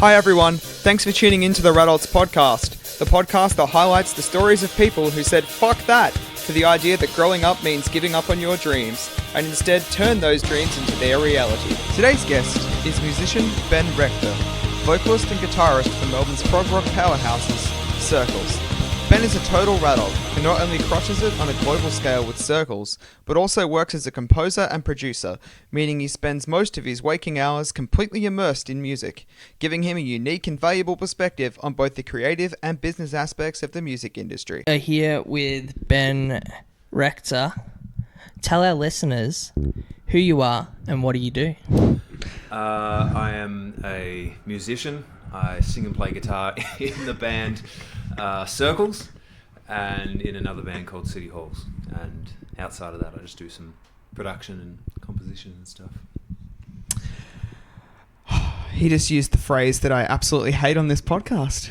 Hi everyone, thanks for tuning into the Radults podcast, the podcast that highlights the stories of people who said fuck that to the idea that growing up means giving up on your dreams, and instead turn those dreams into their reality. Today's guest is musician Ben Rechter, vocalist and guitarist for Melbourne's prog rock powerhouses, Circles. Ben is a total Radult who not only crushes it on a global scale with Circles, but also works as a composer and producer, meaning he spends most of his waking hours completely immersed in music, giving him a unique and valuable perspective on both the creative and business aspects of the music industry. Here with Ben Rechter. Tell our listeners who you are and what do you do? I am a musician. I sing and play guitar in the band Circles and in another band called City Halls. And outside of that, I just do some production and composition and stuff. He just used the phrase that I absolutely hate on this podcast.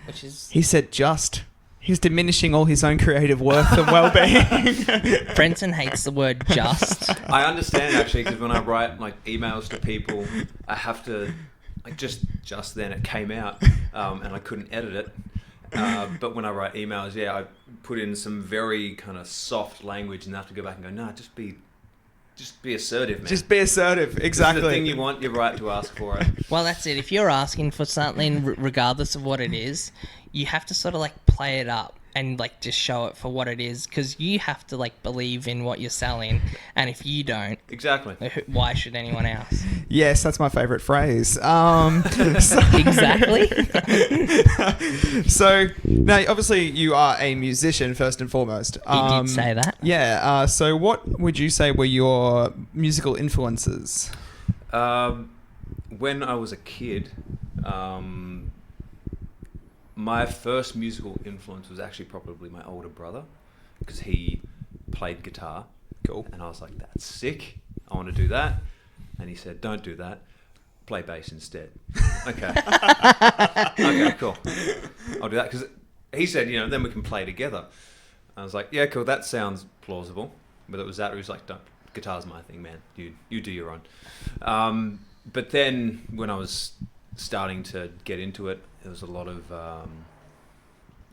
Which is... He said just. He's diminishing all his own creative worth and well-being. Brenton hates the word just. I understand, actually, because when I write emails to people, I have to... just then it came out, and I couldn't edit it. But when I write emails, I put in some very kind of soft language, and I have to go back and go, no, just be assertive, man. Just be assertive, exactly. This is the thing you want, you're right to ask for it. Well, that's it. If you're asking for something, regardless of what it is, you have to sort of play it up and just show it for what it is, because you have to believe in what you're selling, and if you don't, exactly, why should anyone else? Yes, that's my favourite phrase. Exactly. So now, obviously, you are a musician first and foremost. He did say that. Yeah. So, what would you say were your musical influences? When I was a kid. My first musical influence was actually probably my older brother, because he played guitar. Cool. And I was like, that's sick. I want to do that. And he said, don't do that. Play bass instead. Okay. Okay, cool. I'll do that. Because he said, then we can play together. I was like, yeah, cool. That sounds plausible. But it was that. He was like, guitar's my thing, man. You do your own. But then when I was starting to get into it, there was a lot of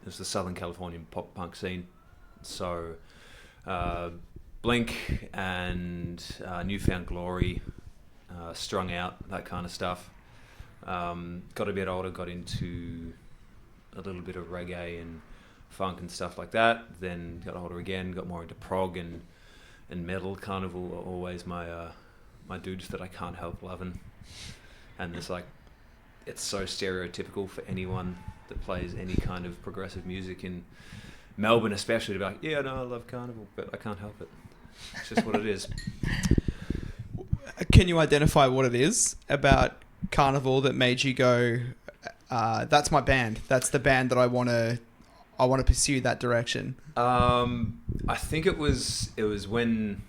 it was the Southern Californian pop punk scene, so Blink and Newfound Glory, Strung Out, that kind of stuff. Got a bit older, got into a little bit of reggae and funk and stuff like that. Then got older again, got more into prog and metal. Carnival are always my dudes that I can't help loving, and there's it's so stereotypical for anyone that plays any kind of progressive music in Melbourne, especially, to be like, yeah, no, I love Carnival, but I can't help it. It's just what it is. Can you identify what it is about Carnival that made you go, that's my band. That's the band that I want to pursue that direction? I think it was when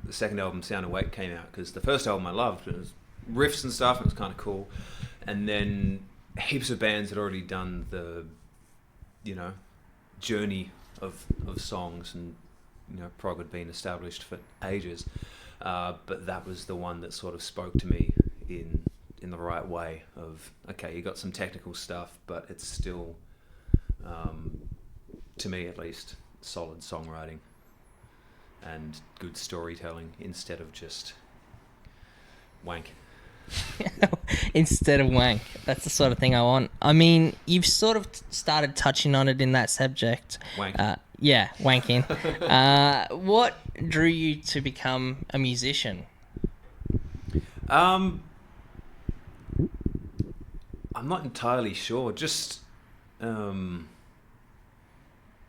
the second album, Sound Awake, came out, because the first album I loved. It was riffs and stuff. It was kind of cool. And then heaps of bands had already done the, journey of songs, and, prog had been established for ages. But that was the one that sort of spoke to me in the right way of, okay, you got some technical stuff, but it's still, to me at least, solid songwriting and good storytelling instead of just wank. Instead of wank. That's the sort of thing I want. I mean, you've sort of started touching on it in that subject. Wank. Yeah, wanking. What drew you to become a musician? I'm not entirely sure. Just I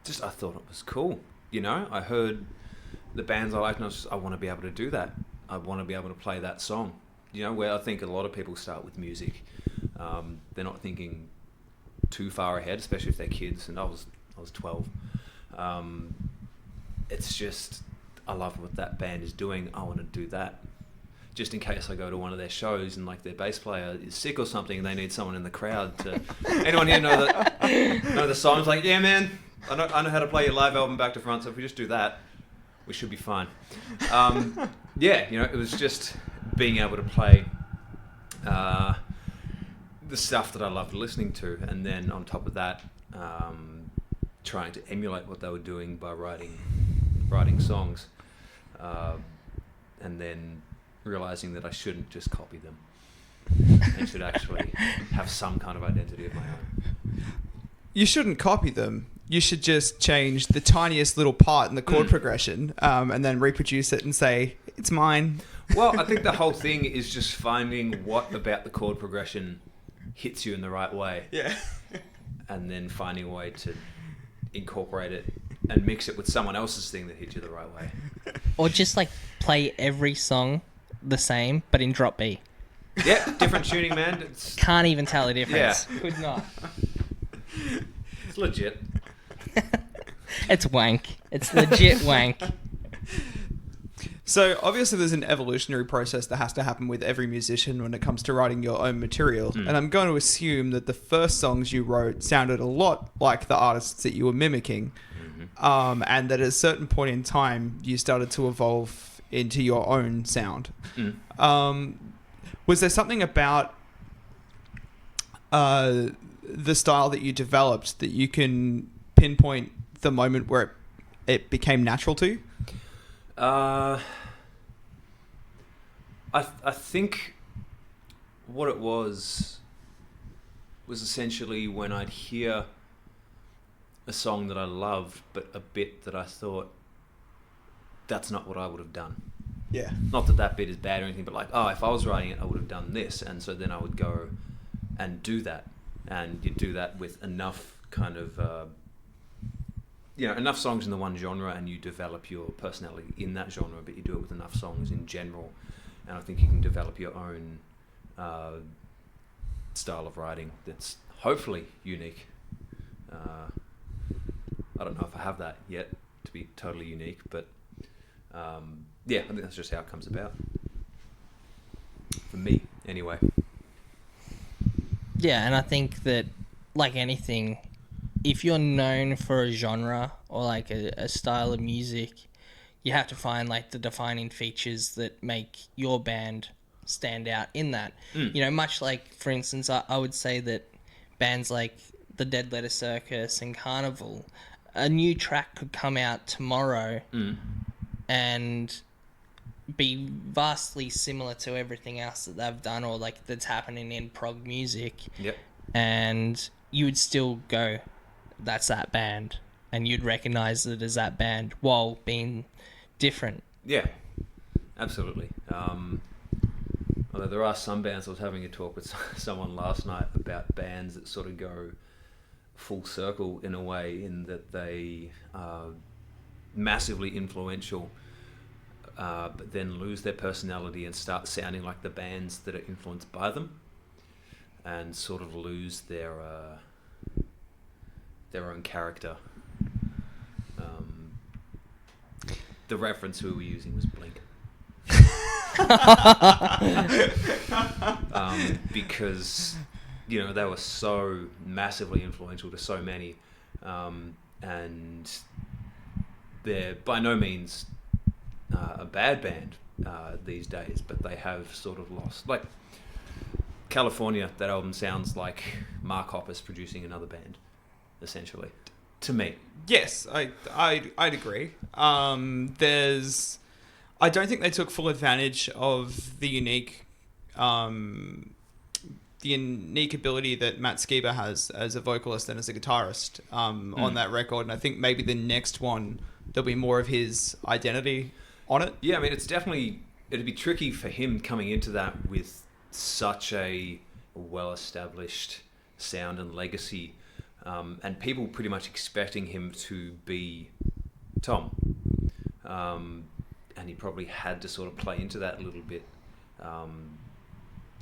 thought it was cool. I heard the bands I liked, and I want to be able to do that. I want to be able to play that song. Where I think a lot of people start with music, they're not thinking too far ahead, especially if they're kids. And I was 12. It's just, I love what that band is doing. I want to do that. Just in case I go to one of their shows and their bass player is sick or something, and they need someone in the crowd to. Anyone here know the songs? Yeah, man, I know how to play your live album back to front. So if we just do that, we should be fine. It was just being able to play the stuff that I loved listening to, and then on top of that, trying to emulate what they were doing by writing songs, and then realizing that I shouldn't just copy them. I should actually have some kind of identity of my own. You shouldn't copy them. You should just change the tiniest little part in the chord progression, and then reproduce it and say, it's mine. Well, I think the whole thing is just finding what about the chord progression hits you in the right way. Yeah. And then finding a way to incorporate it and mix it with someone else's thing that hits you the right way. Or just like play every song the same, but in drop B. Yeah, different tuning, man. Can't even tell the difference. Yeah. Could not. It's legit. It's wank. It's legit wank. So obviously there's an evolutionary process that has to happen with every musician when it comes to writing your own material. And I'm going to assume that the first songs you wrote sounded a lot like the artists that you were mimicking. And that at a certain point in time, you started to evolve into your own sound. Was there something about the style that you developed that you can pinpoint the moment where it became natural to you? I think what it was essentially when I'd hear a song that I loved, but a bit that I thought, that's not what I would have done. Yeah. Not that bit is bad or anything, but like, oh, if I was writing it, I would have done this. And so then I would go and do that. And you do that with enough kind of, enough songs in the one genre, and you develop your personality in that genre, but you do it with enough songs in general. And I think you can develop your own style of writing that's hopefully unique. I don't know if I have that yet to be totally unique, but I think that's just how it comes about. For me, anyway. Yeah, and I think that, like anything, if you're known for a genre or like a style of music, you have to find like the defining features that make your band stand out in that. You know, much like, for instance, I would say that bands like the Dead Letter Circus and Carnival, a new track could come out tomorrow and be vastly similar to everything else that they've done or like that's happening in prog music. Yep. And you would still go, that's that band, and you'd recognize it as that band while being different. Yeah, absolutely. Although there are some bands, I was having a talk with someone last night about bands that sort of go full circle in a way, in that they are massively influential, but then lose their personality and start sounding like the bands that are influenced by them, and sort of lose their own character. The reference we were using was Blink. Because, they were so massively influential to so many, and they're by no means a bad band these days, but they have sort of lost. Like California, that album sounds like Mark Hoppus producing another band, essentially, to me. Yes, I'd agree. I don't think they took full advantage of the unique ability that Matt Skiba has as a vocalist and as a guitarist on that record. And I think maybe the next one, there'll be more of his identity on it. Yeah, I mean, it'd be tricky for him coming into that with such a well-established sound and legacy, and people pretty much expecting him to be Tom. And he probably had to sort of play into that a little bit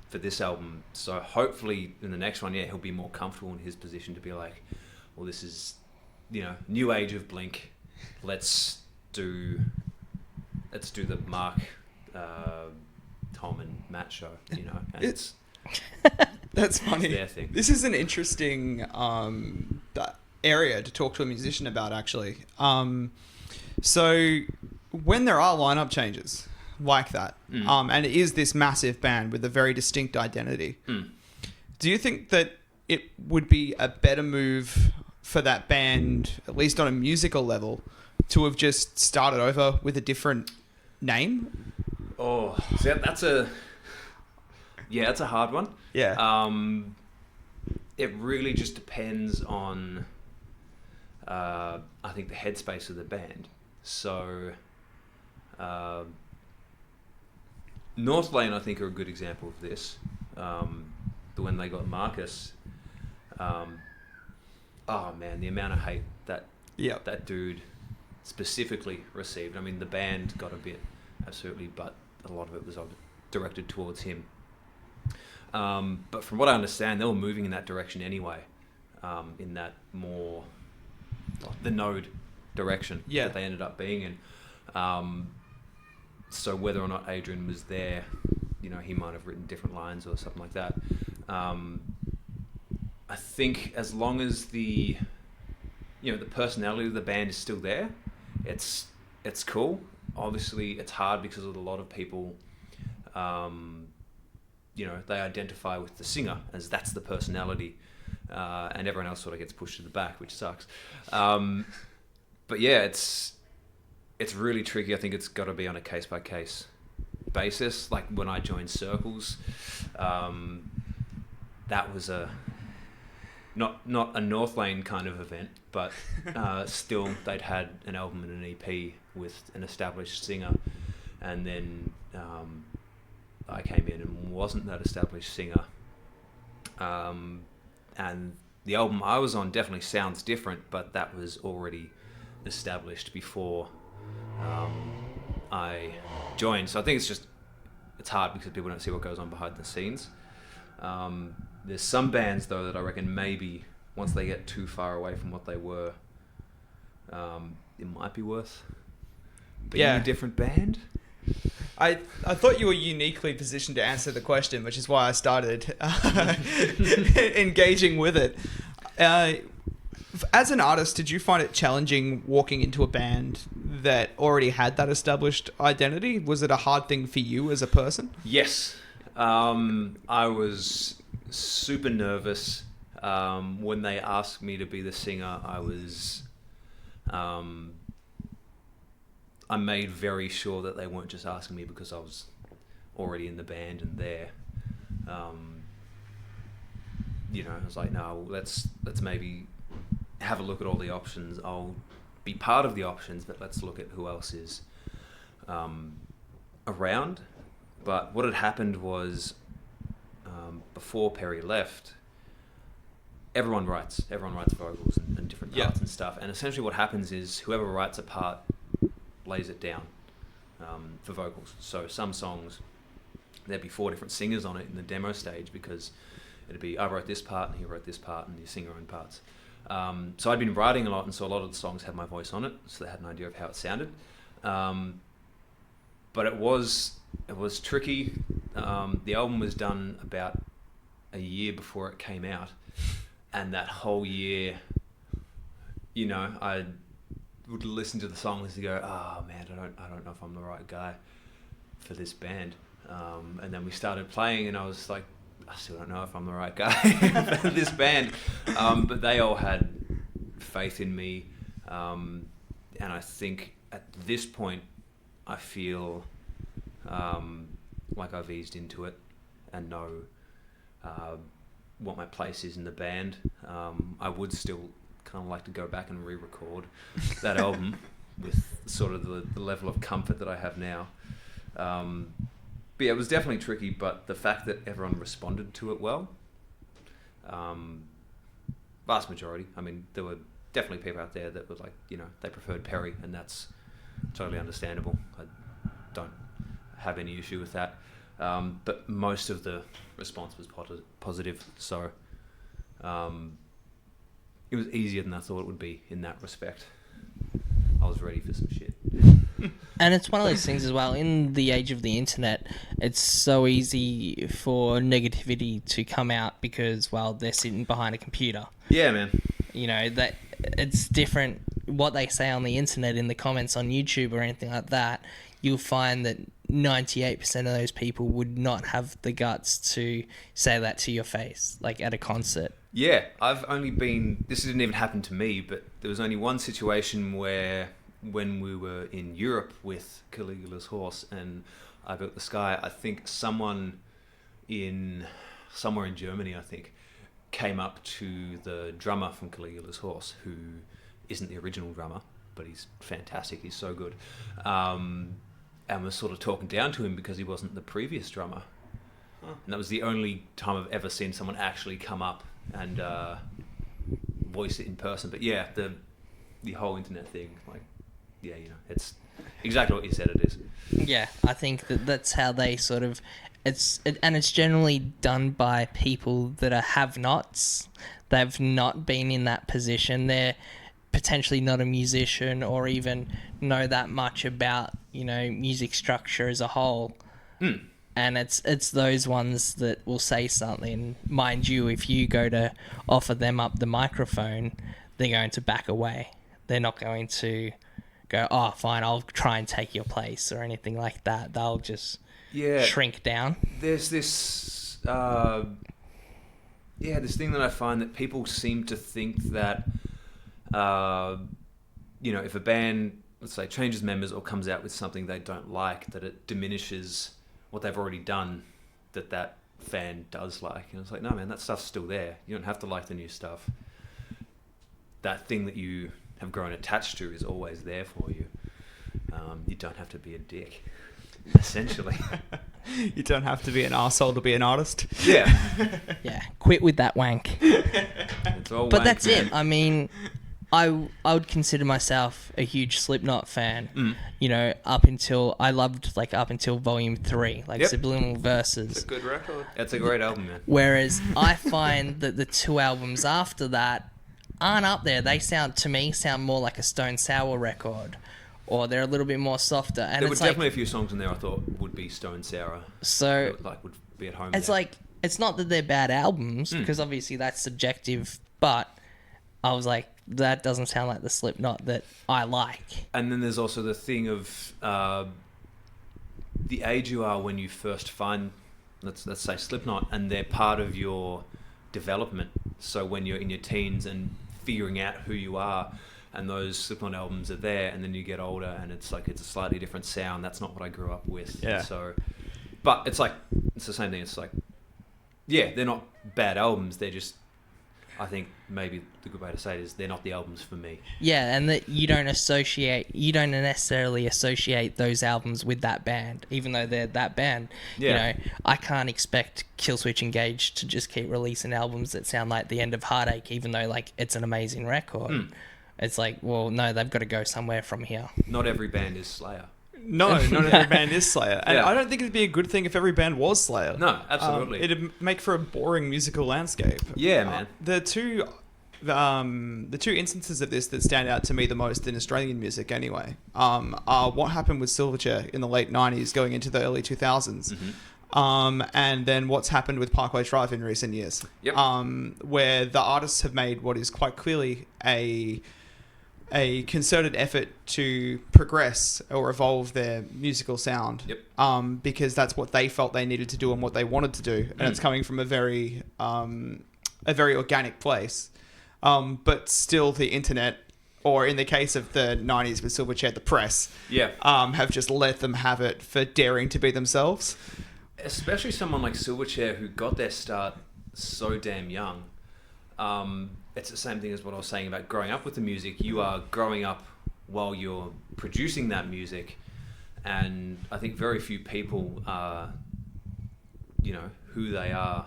for this album. So hopefully in the next one, he'll be more comfortable in his position to be like, well, this is, new age of Blink. Let's do the Mark, Tom and Matt show, and it's that's funny. It's their thing. This is an interesting area to talk to a musician about, actually. So when there are lineup changes like that, and it is this massive band with a very distinct identity, Do you think that it would be a better move for that band, at least on a musical level, to have just started over with a different name? Oh, so that's a hard one. Yeah. It really just depends on, I think, the headspace of the band. So, North Lane, I think, are a good example of this. When they got Marcus, oh man, the amount of hate that dude specifically received. I mean, the band got a bit, absolutely, but a lot of it was directed towards him. But from what I understand, they were moving in that direction anyway, in that more the Node direction that they ended up being in. So whether or not Adrian was there, he might have written different lines or something like that. I think as long as the personality of the band is still there, it's cool. Obviously, it's hard because of a lot of people. They identify with the singer as that's the personality, and everyone else sort of gets pushed to the back, which sucks. But yeah, it's really tricky. I think it's got to be on a case by case basis. Like when I joined Circles, that was not a North Lane kind of event, but still they'd had an album and an EP with an established singer, and then I came in and wasn't that established singer, and the album I was on definitely sounds different, but that was already established before I joined. So I think it's hard because people don't see what goes on behind the scenes. There's some bands though that I reckon maybe once they get too far away from what they were, it might be worth being a different band. I thought you were uniquely positioned to answer the question, which is why I started engaging with it. As an artist, did you find it challenging walking into a band that already had that established identity? Was it a hard thing for you as a person? Yes. I was super nervous. When they asked me to be the singer, I made very sure that they weren't just asking me because I was already in the band and there. I was like, no, let's maybe have a look at all the options. I'll be part of the options, but let's look at who else is around. But what had happened was, before Perry left, everyone writes vocals and different parts and stuff. And essentially what happens is whoever writes a part lays it down for vocals. So some songs, there'd be 4 different singers on it in the demo stage because it'd be I wrote this part and he wrote this part and you sing your own parts. So I'd been writing a lot, and so a lot of the songs had my voice on it, so they had an idea of how it sounded. But it was tricky. The album was done about a year before it came out, and that whole year, I would listen to the songs and go, "Oh man, I don't know if I'm the right guy for this band." And then we started playing, and I was like, I still don't know if I'm the right guy for this band. But they all had faith in me, and I think at this point, I feel like I've eased into it and know what my place is in the band. I would still kind of like to go back and re-record that album with sort of the level of comfort that I have now. But yeah, it was definitely tricky, but the fact that everyone responded to it well, vast majority. I mean, there were definitely people out there that were like, they preferred Perry, and that's totally understandable. I don't have any issue with that. But most of the response was positive, so it was easier than I thought it would be in that respect. I was ready for some shit. And it's one of those things as well, in the age of the internet, it's so easy for negativity to come out because, well, they're sitting behind a computer. Yeah, man. That it's different what they say on the internet in the comments on YouTube or anything like that. You'll find that 98% of those people would not have the guts to say that to your face, like at a concert. Yeah, I've only been... This didn't even happen to me, but there was only one situation where when we were in Europe with Caligula's Horse and I Built the Sky, I think someone somewhere in Germany, I think, came up to the drummer from Caligula's Horse, who isn't the original drummer, but he's fantastic, he's so good, and was sort of talking down to him because he wasn't the previous drummer. And that was the only time I've ever seen someone actually come up and voice it in person. But yeah, the whole internet thing, like, yeah, you know, it's exactly what you said it is. Yeah, I think that's how they sort of... And it's generally done by people that are have-nots. They've not been in that position. They're potentially not a musician or even know that much about, you know, music structure as a whole. And it's those ones that will say something. Mind you, if you go to offer them up the microphone, they're going to back away. They're not going to go, oh, fine, I'll try and take your place or anything like that. They'll just shrink down. There's this, this thing that I find that people seem to think that, you know, if a band, let's say, changes members or comes out with something they don't like, that it diminishes what they've already done that fan does like. And it's like, no, man, that stuff's still there. You don't have to like the new stuff. That thing that you have grown attached to is always there for you. You don't have to be a dick, essentially. You don't have to be an arsehole to be an artist. Yeah. Yeah, quit with that wank. It's all But wank, that's man. it. I mean, I would consider myself a huge Slipknot fan. You know, up until Volume 3, like Yep. Subliminal Verses. It's a good record. That's a great album, man. Whereas I find that the two albums after that aren't up there. They sound more like a Stone Sour record, or they're a little bit more softer. And There were it's definitely a few songs in there I thought would be Stone Sour. So Like, would be at home. it's there. like, it's not that they're bad albums, because obviously that's subjective, but I was like, that doesn't sound like the Slipknot that I like. And then there's also the thing of the age you are when you first find, let's say, Slipknot, and they're part of your development. So when you're in your teens and figuring out who you are, and those Slipknot albums are there, and then you get older and it's like, it's a slightly different sound. That's not what I grew up with. Yeah. So, but it's like, it's the same thing. It's like, yeah, they're not bad albums. They're just, I think maybe the good way to say it is they're not the albums for me. Yeah, and that you don't necessarily associate those albums with that band, even though they're that band. Yeah. You know, I can't expect Killswitch Engage to just keep releasing albums that sound like the end of Heartache, even though like it's an amazing record. It's like, well, no, they've got to go somewhere from here. Not every band is Slayer. No, not every band is Slayer. And Yeah. I don't think it'd be a good thing if every band was Slayer. No, absolutely. It'd make for a boring musical landscape. Yeah, man. The two instances of this that stand out to me the most in Australian music anyway are what happened with Silverchair in the late 90s going into the early 2000s. And then what's happened with Parkway Drive in recent years. Yep. Where the artists have made what is quite clearly a concerted effort to progress or evolve their musical sound. Yep. Because that's what they felt they needed to do and what they wanted to do. And it's coming from a very organic place. But still the internet, or in the case of the 90s with Silverchair, the press, Yeah. have just let them have it for daring to be themselves. Especially someone like Silverchair who got their start so damn young. It's the same thing as what I was saying about growing up with the music. You are growing up while you're producing that music, and I think very few people are, you know, who they are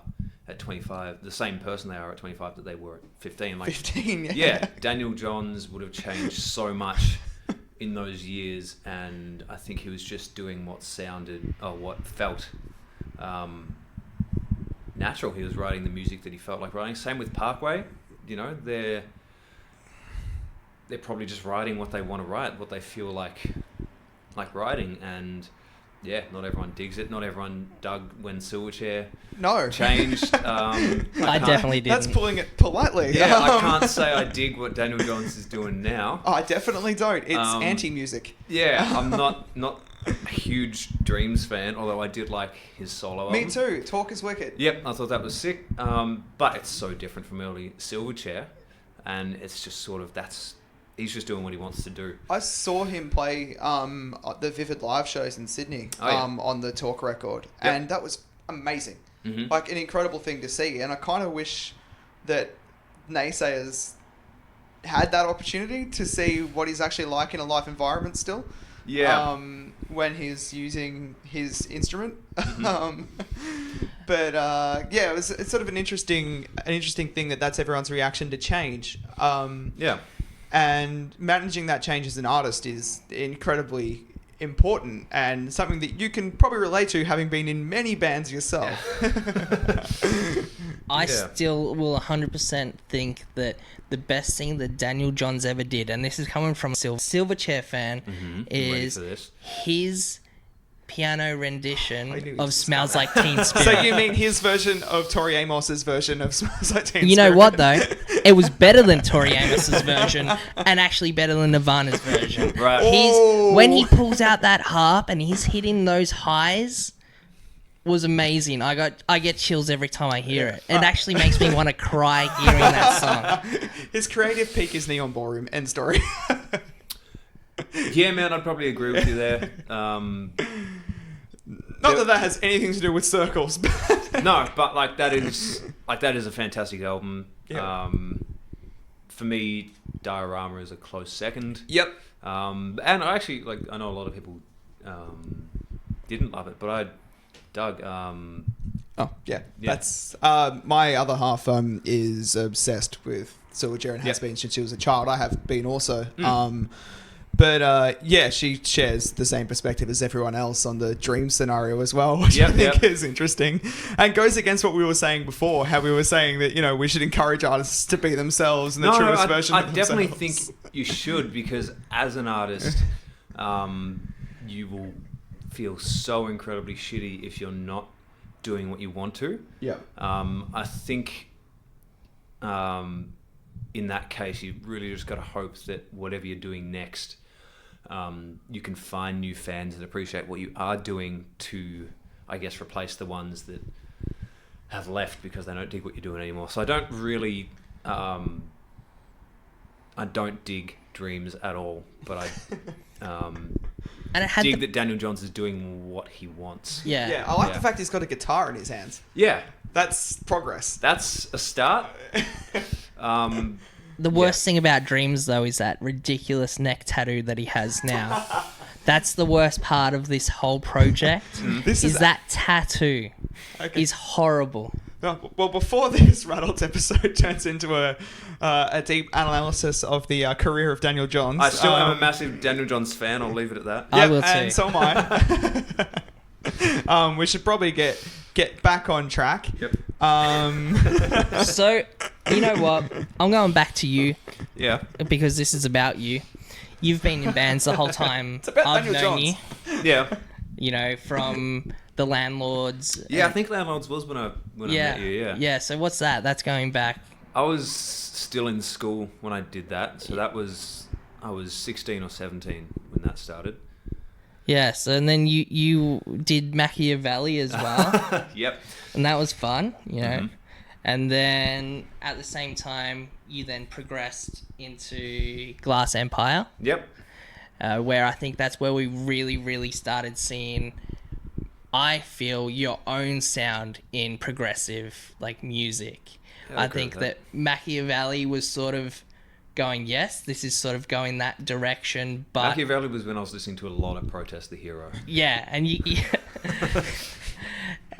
at 25, the same person they are at 25 that they were at 15. Like 15, yeah. Yeah, Daniel Johns would have changed so much in those years, and I think he was just doing what felt natural. He was writing the music that he felt like writing. Same with Parkway. You know, they're probably just writing what they want to write, what they feel like writing, and yeah, not everyone digs it. Not everyone dug when Silverchair changed. I definitely didn't. That's pulling it politely. Yeah, I can't say I dig what Daniel Johns is doing now. I definitely don't. It's anti-music. Yeah, I'm not a huge Dreams fan, although I did like his solo Me album. too. Talk is wicked. Yep, I thought that was sick. But it's so different from early Silverchair, and it's just sort of he's just doing what he wants to do. I saw him play the Vivid live shows in Sydney on the Talk record, and that was amazing. Mm-hmm. Like an incredible thing to see, and I kind of wish that naysayers had that opportunity to see what he's actually like in a live environment still. Yeah. When he's using his instrument. Mm-hmm. It's sort of an interesting thing that's everyone's reaction to change. Yeah. And managing that change as an artist is incredibly important and something that you can probably relate to, having been in many bands yourself. I still will 100% think that the best thing that Daniel Johns ever did, and this is coming from a Silverchair fan, is his piano rendition of Smells Like Teen Spirit. So you mean his version of Tori Amos's version of Smells Like Teen Spirit? You know what, though? It was better than Tori Amos's version, and actually better than Nirvana's version. Right. When he pulls out that harp and he's hitting those highs, was amazing. I get chills every time I hear it. It actually makes me want to cry hearing that song. His creative peak is Neon Ballroom. End story. Yeah, man, I'd probably agree with you there. Not that has anything to do with Circles. But No, but that is a fantastic album. Yeah. For me, Diorama is a close second. Yep. And I actually I know a lot of people didn't love it, but I dug. Oh yeah, that's my other half. Is obsessed with Silverchair and has been since she was a child. I have been also. But she shares the same perspective as everyone else on the dream scenario as well, which I think is interesting and goes against what we were saying before, how we were saying that, we should encourage artists to be themselves and the truest version of themselves. I definitely think you should, because as an artist, you will feel so incredibly shitty if you're not doing what you want to. Yeah. I think in that case, you really just got to hope that whatever you're doing next, you can find new fans and appreciate what you are doing to, I guess, replace the ones that have left because they don't dig what you're doing anymore. So I don't really, I don't dig Dreams at all, but I And it had dig that Daniel Johns is doing what he wants. Yeah. Yeah, I like the fact he's got a guitar in his hands. Yeah. That's progress. That's a start. The worst thing about Dreams, though, is that ridiculous neck tattoo that he has now. That's the worst part of this whole project. That tattoo is horrible. Well, before this Radults episode turns into a deep analysis of the career of Daniel Johns, I still am a massive Daniel Johns fan. I'll leave it at that. I will too. And so am I. We should probably get back on track. Yep. So, you know what? I'm going back to you. Yeah. Because this is about you. You've been in bands the whole time It's about I've Daniel known Johns. you. Yeah. From the Landlords. Yeah, I think Landlords was when I met you, yeah. Yeah, so what's that? That's going back. I was still in school when I did that, so I was 16 or 17 when that started. Yes, and then you did Machiavelli as well. Yep. And that was fun, Mm-hmm. And then at the same time, you then progressed into Glass Empire. Yep. Where I think that's where we really, really started seeing, I feel, your own sound in progressive music. Yeah, I think that Machiavelli was sort of going, yes, this is sort of going that direction, but Machiavelli was when I was listening to a lot of Protest the Hero. yeah, and you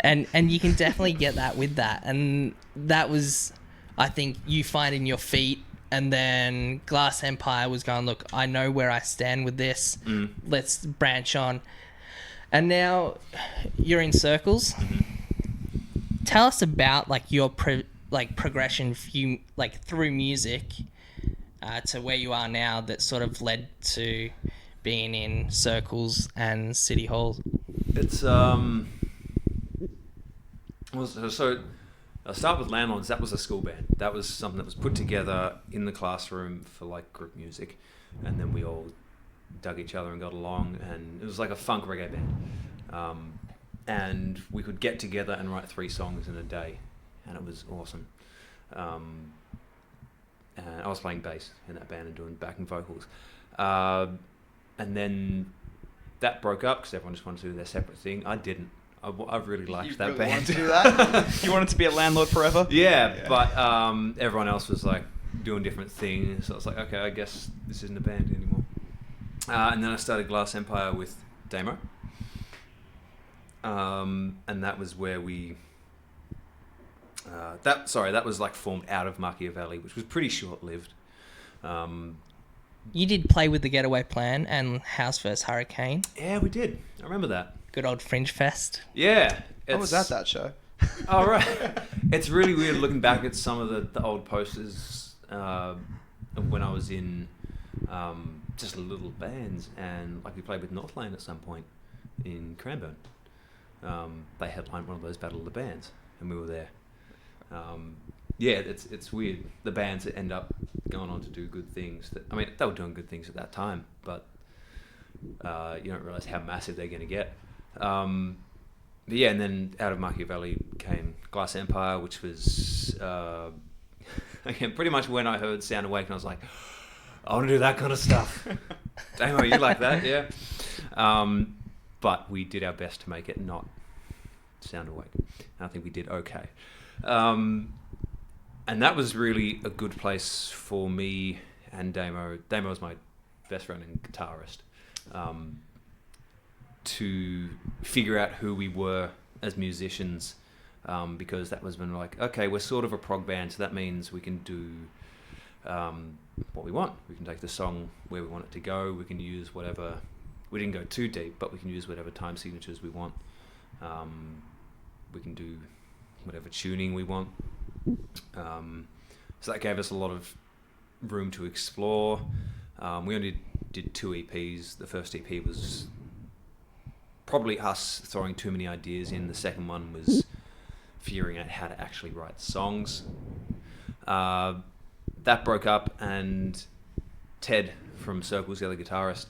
and you can definitely get that with that, and that was, I think, you finding your feet. And then Glass Empire was going, look, I know where I stand with this. Let's branch on. And now you're in Circles. Tell us about your progression through music to where you are now that sort of led to being in Circles and City Hall. It's so I'll start with Landlords. That was a school band. That was something that was put together in the classroom for group music, and then we all dug each other and got along, and it was like a funk reggae band. And we could get together and write 3 songs in a day, and it was awesome. And I was playing bass in that band and doing backing vocals. And then that broke up because everyone just wanted to do their separate thing. I didn't. I really liked that really band. wanted to do that? You wanted to be a landlord forever? Yeah, but everyone else was like doing different things. So I was like, okay, I guess this isn't a band anymore. And then I started Glass Empire with Damo. And that was where we... that was like formed out of Machiavelli, which was pretty short-lived. You did play with the Getaway Plan and House vs Hurricane. Yeah, we did. I remember that. Good old Fringe Fest. Yeah. I was at that show. Oh, right. It's really weird looking back at some of the old posters of when I was in just little bands, and like we played with Northlane at some point in Cranbourne. They headlined one of those Battle of the Bands, and we were there. Yeah, it's weird. The bands that end up going on to do good things. They were doing good things at that time, but you don't realise how massive they're going to get. But yeah, and then out of Machiavelli came Glass Empire, which was again pretty much when I heard Sound Awake, and I was like, I want to do that kind of stuff. Damo, you like that? Yeah. But we did our best to make it not Sound Awake. And I think we did okay. And that was really a good place for me and Damo. Damo was my best friend and guitarist. To figure out who we were as musicians, because that was when we're like, okay, we're sort of a prog band, so that means we can do what we want. We can take the song where we want it to go. We can use whatever... We didn't go too deep, but we can use whatever time signatures we want. We can do whatever tuning we want. So that gave us a lot of room to explore. We only did 2 EPs. The first EP was probably us throwing too many ideas in. The second one was figuring out how to actually write songs. That broke up, and Ted from Circles, the other guitarist,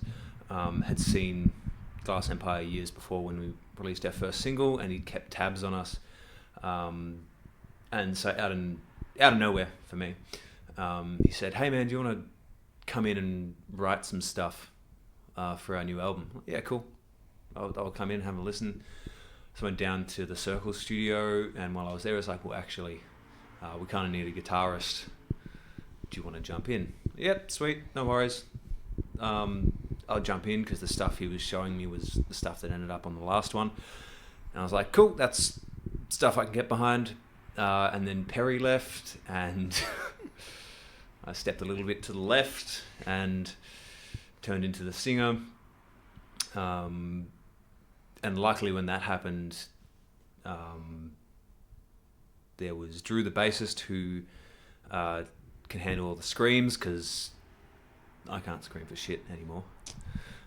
had seen Glass Empire years before when we released our first single, and he'd kept tabs on us. And so out of nowhere for me, he said, "Hey man, do you want to come in and write some stuff for our new album?" Yeah, cool. I'll come in and have a listen. So I went down to the Circle studio, and while I was there, I was like, well, actually, we kind of need a guitarist. Do you want to jump in? Yep, sweet, no worries. I'll jump in, because the stuff he was showing me was the stuff that ended up on the last one. And I was like, cool, that's stuff I can get behind. And then Perry left, and I stepped a little bit to the left and turned into the singer. And luckily when that happened, there was Drew, the bassist, who can handle all the screams, because I can't scream for shit anymore.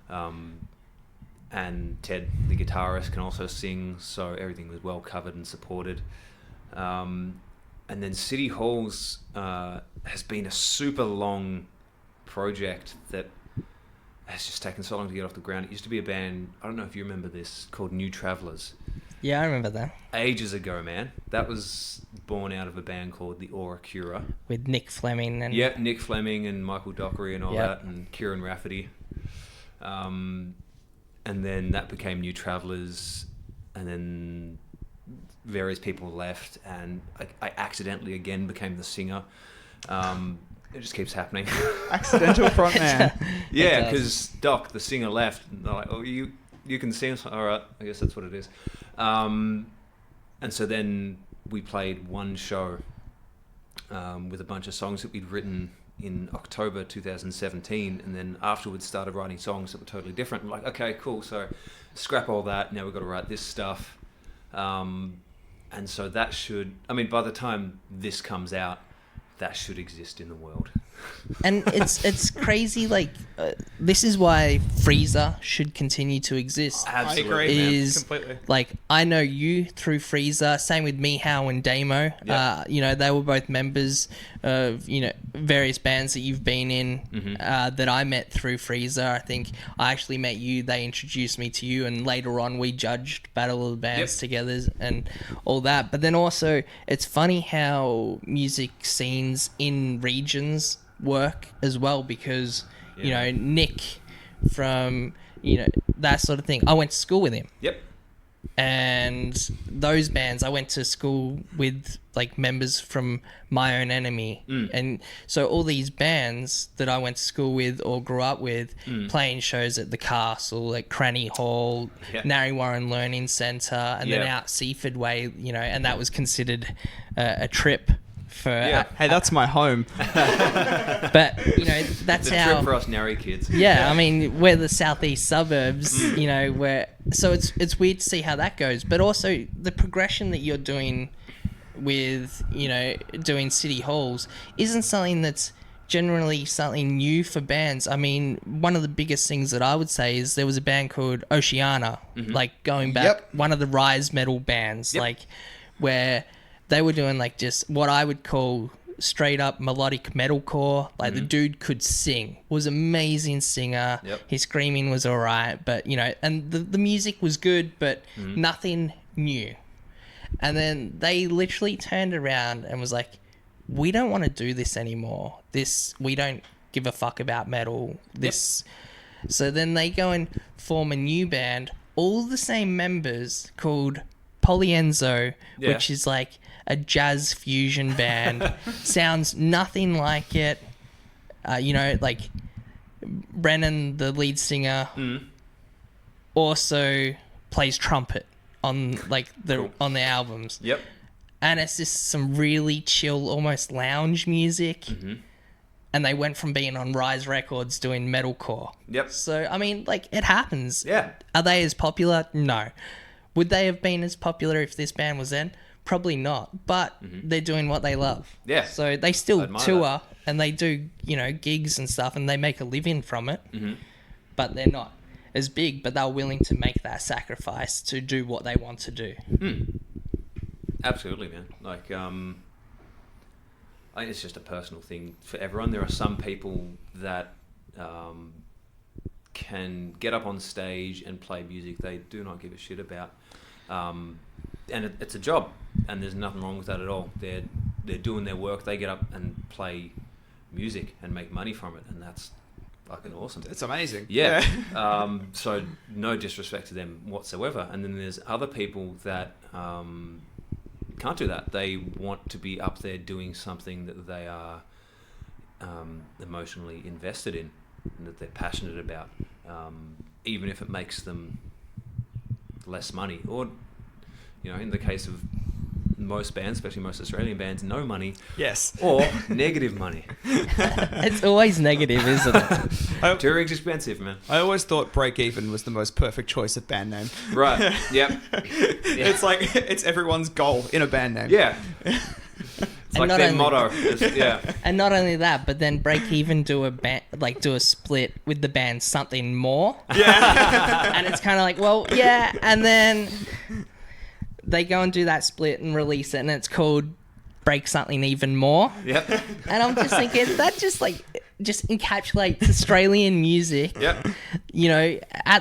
And Ted, the guitarist, can also sing, so everything was well covered and supported. And then City Halls has been a super long project that has just taken so long to get off the ground. It used to be a band, I don't know if you remember this, called New Travellers. Yeah, I remember that. Ages ago, man. That was born out of a band called the Aura Cura. With Nick Fleming and... Yeah, Nick Fleming and Michael Dockery and all Yep. that, and Kieran Rafferty. And then that became New Travellers, and then various people left, and I accidentally again became the singer. It just keeps happening. Accidental frontman. Yeah, because Doc, the singer, left, and they're like, oh, you can sing? All right, I guess that's what it is. And so then we played one show with a bunch of songs that we'd written in October 2017, and then afterwards started writing songs that were totally different. I'm like, okay, cool, so scrap all that, now we've got to write this stuff. And so that should, by the time this comes out, that should exist in the world. And it's crazy. Like this is why Freezer should continue to exist. Absolutely, I agree, man. Is Completely. like I know you through Freezer. Same with Mihao and Damo. Yep. You know, they were both members of various bands that you've been in. That I met through Freezer. I think I actually met you. They introduced me to you, and later on we judged Battle of the Bands together and all that. But then also, it's funny how music scenes in regions work as well, because Nick from that sort of thing, I went to school with him. Yep. And those bands I went to school with, like members from My Own Enemy, and so all these bands that I went to school with or grew up with playing shows at the Castle, at Cranny Hall, Narre Warren Learning Centre, and then out Seaford Way, and that was considered a trip for Hey, that's my home. but that's The how trip for us Narry kids. I mean, we're the southeast suburbs, where so it's weird to see how that goes, but also the progression that you're doing with doing city halls isn't something that's generally something new for bands. I mean, one of the biggest things that I would say is there was a band called Oceana, like going back, one of the rise metal bands, like where they were doing like just what I would call straight up melodic metalcore. Like the dude could sing, was an amazing singer. His screaming was all right, but and the music was good, but nothing new. And then they literally turned around and was like, we don't want to do this anymore. We don't give a fuck about metal. So then they go and form a new band, all the same members, called Polienzo, which is like a jazz fusion band. Sounds nothing like it. Like Brennan, the lead singer, also plays trumpet on on the albums. And it's just some really chill, almost lounge music. And they went from being on Rise Records doing metalcore. So I mean, like, it happens. Are they as popular? No. Would they have been as popular if this band was then? Probably not, but they're doing what they love. So they still tour and they do, gigs and stuff, and they make a living from it. But they're not as big, but they're willing to make that sacrifice to do what they want to do. Absolutely, man. Like, I think it's just a personal thing for everyone. There are some people that can get up on stage and play music they do not give a shit about. And it's a job, and there's nothing wrong with that at all. They're doing their work. They get up and play music and make money from it, and that's fucking awesome. It's amazing. So no disrespect to them whatsoever. And then there's other people that can't do that. They want to be up there doing something that they are emotionally invested in and that they're passionate about, even if it makes them less money, or in the case of most bands, especially most Australian bands, no money, or negative money. It's always negative, isn't it? Touring's expensive, man. I always thought Break Even was the most perfect choice of band name. Right. It's like it's everyone's goal in a band name. It's like their motto. And not only that, but then Break Even do a split with the band Something More. And it's kind of like, well, and then they go and do that split and release it, and it's called Break Something Even More. And I'm just thinking that just encapsulates Australian music. At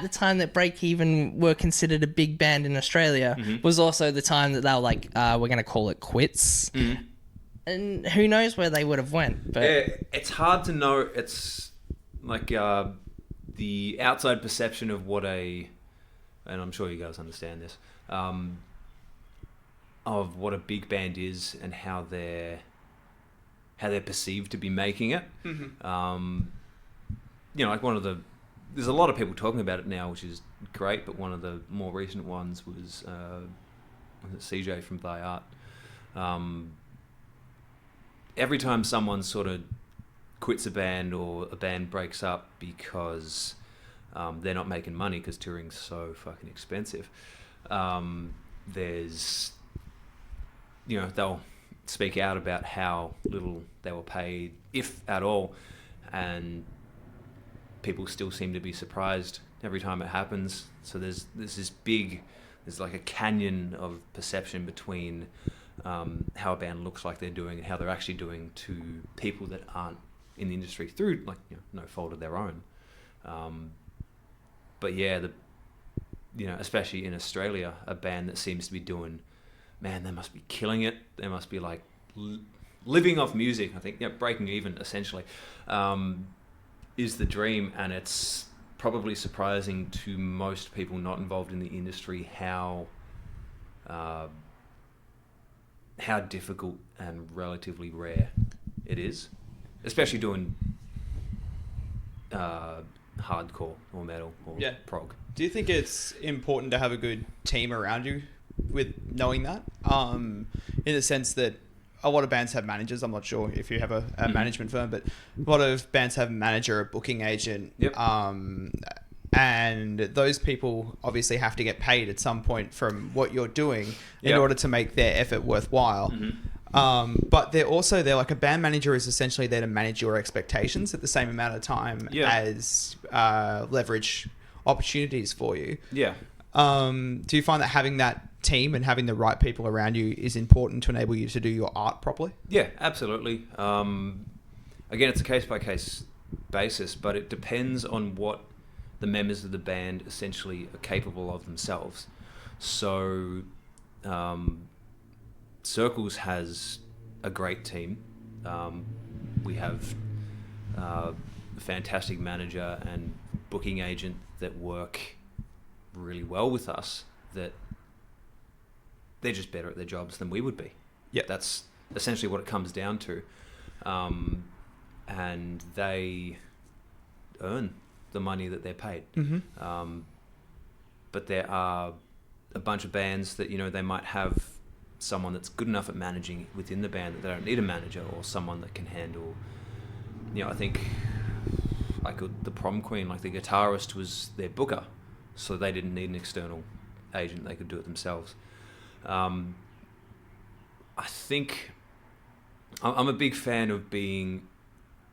the time that Break Even were considered a big band in Australia, was also the time that they were like, we're going to call it quits. And who knows where they would have went. But it's hard to know. It's like the outside perception of what and I'm sure you guys understand this, of what a big band is and how they're perceived to be making it. Like there's a lot of people talking about it now, which is great, but one of the more recent ones was CJ from Thy Art. Every time someone sort of quits a band or a band breaks up because they're not making money because touring's so fucking expensive, there's they'll speak out about how little they were paid, if at all, and people still seem to be surprised every time it happens. So there's like a canyon of perception between how a band looks like they're doing and how they're actually doing to people that aren't in the industry through no fault of their own. But yeah, especially in Australia, a band that seems to be doing, man, they must be killing it. They must be like living off music. I think breaking even essentially is the dream, and it's probably surprising to most people not involved in the industry how difficult and relatively rare it is, especially doing hardcore or metal or prog. Do you think it's important to have a good team around you with knowing that? In the sense that a lot of bands have managers. I'm not sure if you have a management firm, but a lot of bands have a manager, a booking agent. Yep. And those people obviously have to get paid at some point from what you're doing in order to make their effort worthwhile. But they're like a band manager is essentially there to manage your expectations at the same amount of time as leverage opportunities for you. Yeah. Do you find that having that team and having the right people around you is important to enable you to do your art properly? Yeah, absolutely. Again, it's a case-by-case basis, but it depends on what the members of the band essentially are capable of themselves. So Circles has a great team. We have a fantastic manager and booking agent that work really well with us, that they're just better at their jobs than we would be. Yeah, that's essentially what it comes down to. And they earn the money that they're paid. But there are a bunch of bands that, they might have someone that's good enough at managing within the band that they don't need a manager, or someone that can handle, I think like the Prom Queen, like the guitarist was their booker, so they didn't need an external agent. They could do it themselves. I think I'm a big fan of being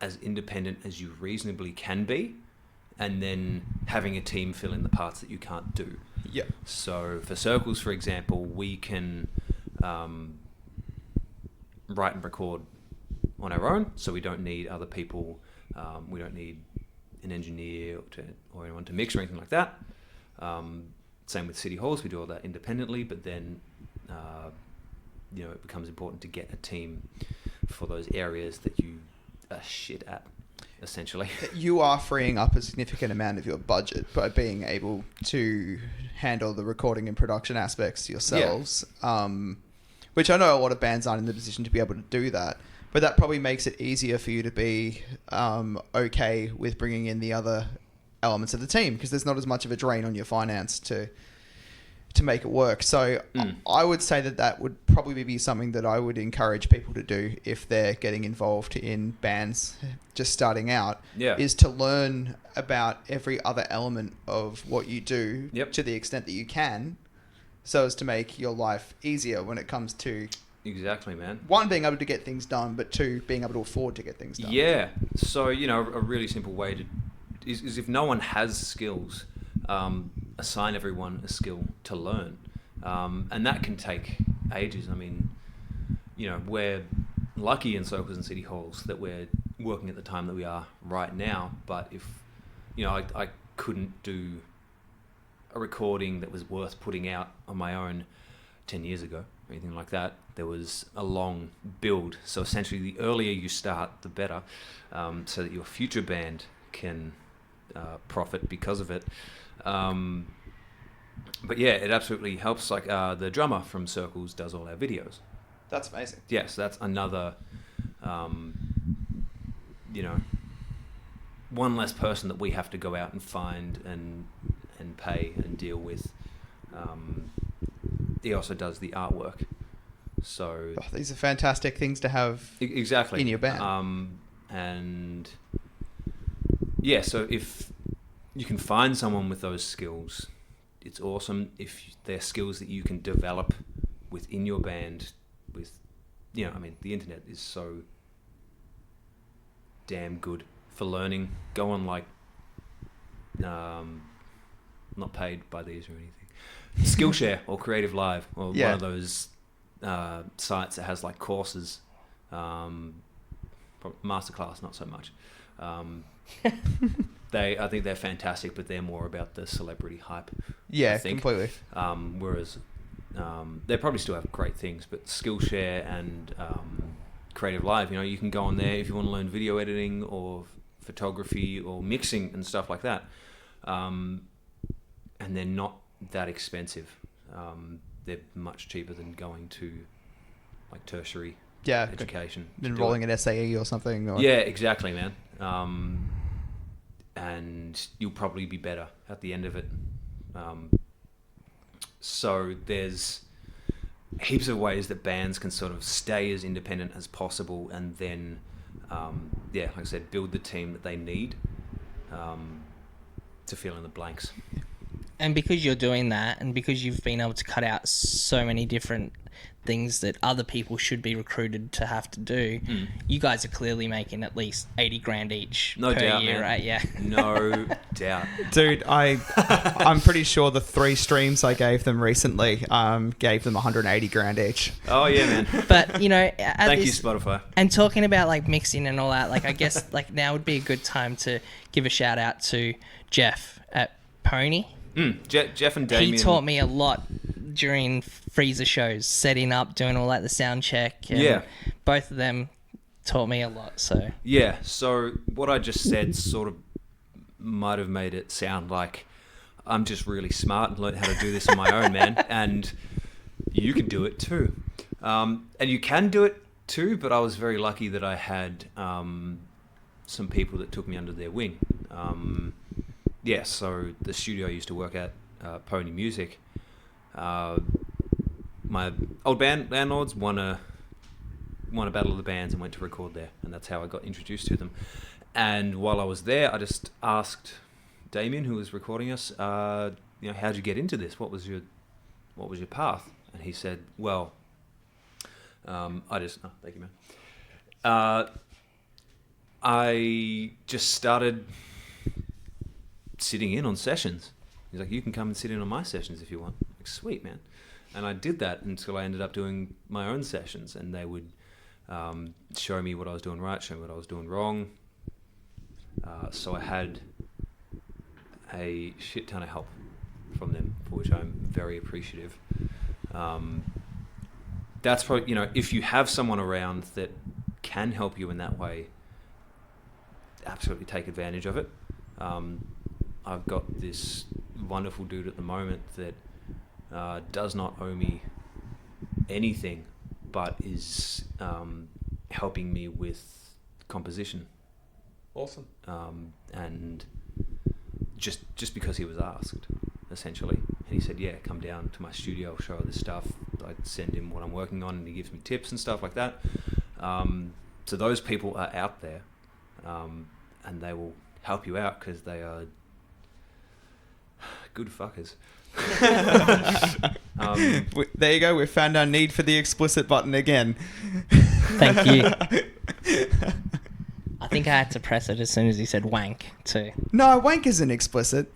as independent as you reasonably can be, and then having a team fill in the parts that you can't do. Yeah. So for Circles, for example, we can write and record on our own, so we don't need other people. We don't need an engineer or anyone to mix or anything like that. Same with City Halls, we do all that independently, but then it becomes important to get a team for those areas that you are shit at, essentially. You are freeing up a significant amount of your budget by being able to handle the recording and production aspects yourselves, which I know a lot of bands aren't in the position to be able to do that, but that probably makes it easier for you to be okay with bringing in the other elements of the team, because there's not as much of a drain on your finance to make it work. So I would say that would probably be something that I would encourage people to do if they're getting involved in bands just starting out, is to learn about every other element of what you do to the extent that you can, so as to make your life easier when it comes to exactly, man. One, being able to get things done, but two, being able to afford to get things done. Yeah. So, a really simple way is if no one has skills, assign everyone a skill to learn. And that can take ages. I mean, we're lucky in Circles and City Halls that we're working at the time that we are right now. But if, I couldn't do a recording that was worth putting out on my own 10 years ago or anything like that. There was a long build. So essentially the earlier you start, the better, so that your future band can profit because of it. But yeah, it absolutely helps. Like the drummer from Circles does all our videos. That's amazing. Yes, that's another, one less person that we have to go out and find and pay and deal with. He also does the artwork. So these are fantastic things to have exactly in your band. And yeah, so if you can find someone with those skills, it's awesome. If they're skills that you can develop within your band with, I mean, the internet is so damn good for learning. Go on like, not paid by these or anything, Skillshare or Creative Live or one of those sites that has like courses. Masterclass, not so much. I think they're fantastic, but they're more about the celebrity hype. Yeah, I think. completely. Whereas they probably still have great things, but Skillshare and Creative Live, you can go on there if you want to learn video editing or photography or mixing and stuff like that. And they're not that expensive. They're much cheaper than going to like tertiary education. Enrolling an SAE or something. Or... Yeah, exactly, man. And you'll probably be better at the end of it. So there's heaps of ways that bands can sort of stay as independent as possible, and then, like I said, build the team that they need to fill in the blanks. And because you're doing that, and because you've been able to cut out so many different things that other people should be recruited to have to do, you guys are clearly making at least 80 grand each per year, man. Right? Yeah. No doubt. Dude, I'm pretty sure the 3 streams I gave them recently gave them 180 grand each. Oh, yeah, man. But, thank you, Spotify. And talking about, like, mixing and all that, like, I guess, like, now would be a good time to give a shout out to Jeff at Pony. Jeff and Damien. He taught me a lot during freezer shows, setting up, doing all that, the sound check. And both of them taught me a lot. So so what I just said sort of might have made it sound like I'm just really smart and learned how to do this on my own, man. And you can do it too. And you can do it too, but I was very lucky that I had some people that took me under their wing. So the studio I used to work at, Pony Music, my old band landlords won a battle of the bands and went to record there, and that's how I got introduced to them. And while I was there, I just asked Damien, who was recording us, how'd you get into this? What was your path? And he said, well, thank you, man. I just started sitting in on sessions. He's like, you can come and sit in on my sessions if you want. I'm like, sweet, man. And I did that until I ended up doing my own sessions, and they would show me what I was doing right, show me what I was doing wrong. So I had a shit ton of help from them, for which I'm very appreciative. That's probably, if you have someone around that can help you in that way, absolutely take advantage of it. I've got this wonderful dude at the moment that does not owe me anything, but is helping me with composition. Awesome. And just because he was asked, essentially. And he said, yeah, come down to my studio, I'll show you this stuff. I send him what I'm working on, and he gives me tips and stuff like that. So those people are out there, and they will help you out because they are good fuckers. There you go. We found our need for the explicit button again. Thank you. I think I had to press it as soon as he said wank too. No, wank isn't explicit.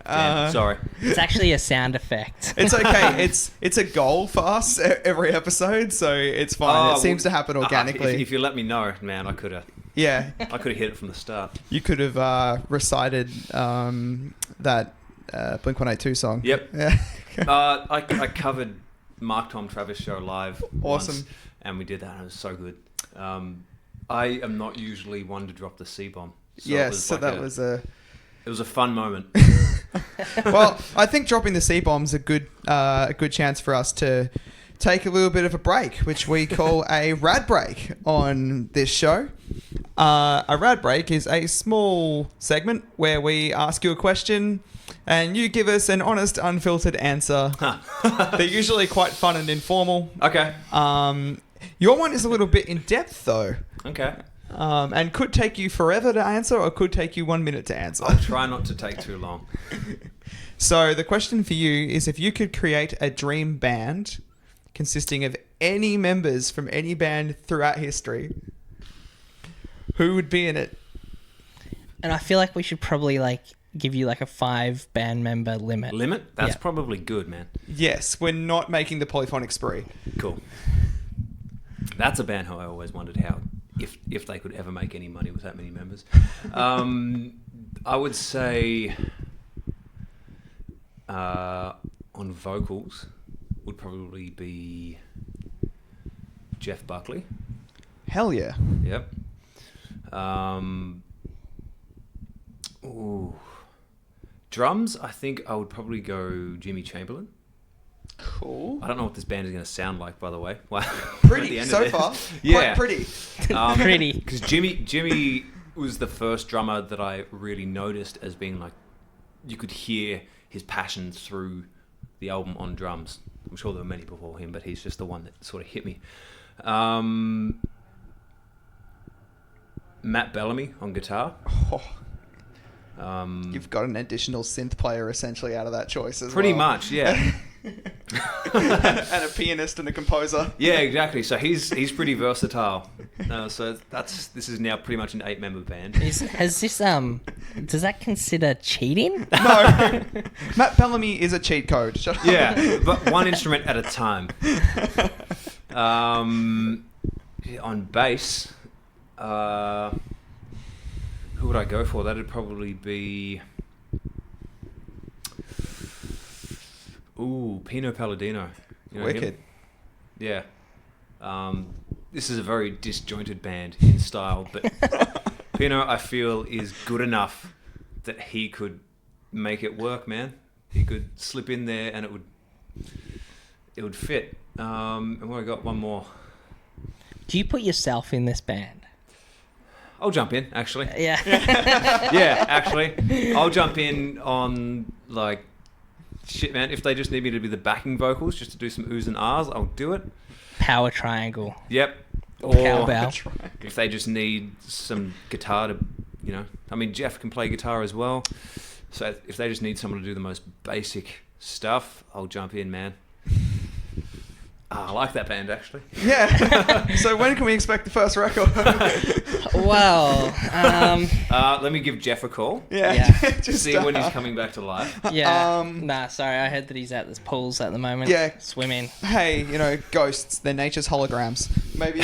Damn, sorry. It's actually a sound effect. It's okay. It's a goal for us every episode, so it's fine. It seems to happen organically. If you let me know, man, I could have. Yeah. I could have hit it from the start. You could have recited that Blink-182 song. Yep. Yeah. I covered Mark Tom Travis show live Awesome. once, and we did that, and it was so good. I am not usually one to drop the C-bomb. So Yes, it was so like that it was a fun moment. Well, I think dropping the C-bomb's a good chance for us to take a little bit of a break, which we call a rad break on this show. A rad break is a small segment where we ask you a question and you give us an honest, unfiltered answer. They're usually quite fun and informal. Okay. Your one is a little bit in depth, though. Okay. And could take you forever to answer or could take you 1 minute to answer. I'll try not to take too long. So the question for you is, if you could create a dream band, consisting of any members from any band throughout history, who would be in it? And I feel like we should probably like give you like a 5 band member limit. Limit? That's Yeah. probably good, man. Yes, we're not making the polyphonic spree. Cool. That's a band who I always wondered how, if they could ever make any money with that many members. I would say on vocals would probably be Jeff Buckley. Hell yeah. Yep. Ooh. Drums, I think I would probably go Jimmy Chamberlain. Cool. I don't know what this band is going to sound like, by the way. Wow. Pretty so far. Yeah. Quite pretty. Pretty. Because Jimmy was the first drummer that I really noticed as being like, you could hear his passion through the album on drums. I'm sure there were many before him, but he's just the one that sort of hit me. Matt Bellamy on guitar. Oh, you've got an additional synth player essentially out of that choice as Pretty well. much, yeah. And a pianist and a composer. Yeah, exactly. So he's pretty versatile. So this is now pretty much an 8-member band. Has this does that consider cheating? No. Matt Bellamy is a cheat code. Shut up. Yeah, but one instrument at a time. On bass, who would I go for? That'd probably be Pino Palladino. You know Wicked. him? Yeah. This is a very disjointed band in style, but Pino, I feel, is good enough that he could make it work, man. He could slip in there and it would fit. And I got one more. Do you put yourself in this band? I'll jump in, actually. Yeah. Yeah, actually. I'll jump in on, like, shit, man. If they just need me to be the backing vocals, just to do some oohs and ahs, I'll do it. Power triangle. Yep. Or Cowbell. if they just need some guitar to, I mean, Jeff can play guitar as well. So if they just need someone to do the most basic stuff, I'll jump in, man. I like that band, actually. Yeah. So when can we expect the first record? Well, let me give Jeff a call. Yeah. Just see when he's coming back to life. yeah. Nah, sorry, I heard that he's at the pools at the moment. Yeah. Swimming. Hey, ghosts. They're nature's holograms. Maybe.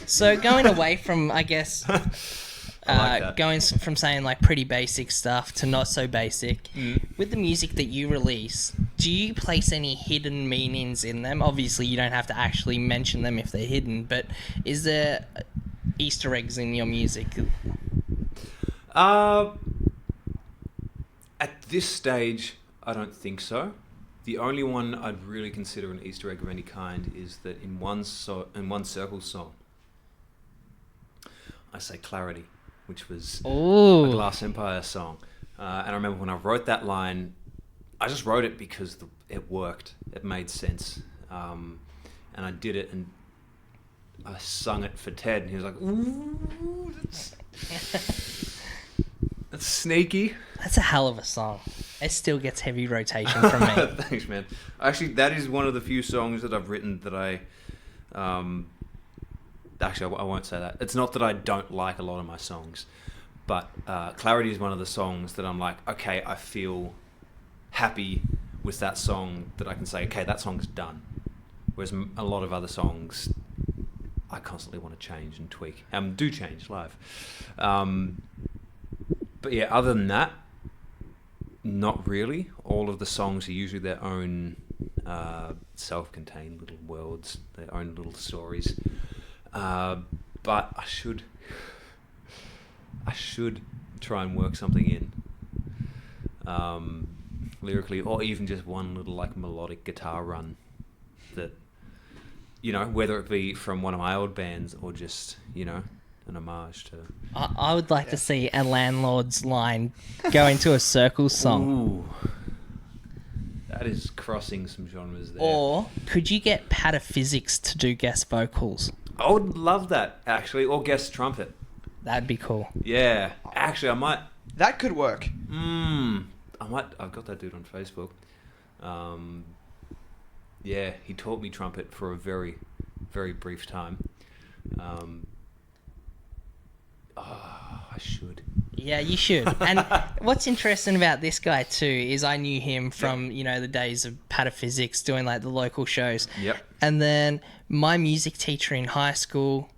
So going away from, I guess, like that. going from saying like pretty basic stuff to not so basic, with the music that you release, do you place any hidden meanings in them? Obviously, you don't have to actually mention them if they're hidden, but is there Easter eggs in your music? At this stage, I don't think so. The only one I'd really consider an Easter egg of any kind is that in one Circle song, I say Clarity, which was Ooh. a Glass Empire song. And I remember when I wrote that line, I just wrote it because it worked. It made sense. And I did it, and I sung it for Ted, and he was like, ooh, that's sneaky. That's a hell of a song. It still gets heavy rotation from me. Thanks, man. Actually, that is one of the few songs that I've written that I... Actually, I won't say that. It's not that I don't like a lot of my songs, but Clarity is one of the songs that I'm like, okay, I feel happy with that song, that I can say, okay, that song's done. Whereas a lot of other songs, I constantly want to change and tweak. Do change live. But yeah, other than that, not really. All of the songs are usually their own self-contained little worlds, their own little stories. But I should try and work something in lyrically, or even just one little like melodic guitar run that, whether it be from one of my old bands or just an homage to. I would like to see a Landlord's line go into a Circle song. Ooh, that is crossing some genres there. Or could you get Pataphysics to do guest vocals? I would love that, actually, or guest trumpet. That'd be cool. Yeah, actually, I might. That could work. I've got that dude on Facebook. Yeah, he taught me trumpet for a very, very brief time. I should. Yeah, you should. And what's interesting about this guy too is I knew him from, you know, the days of pataphysics, doing like the local shows. Yep. And then my music teacher in high school,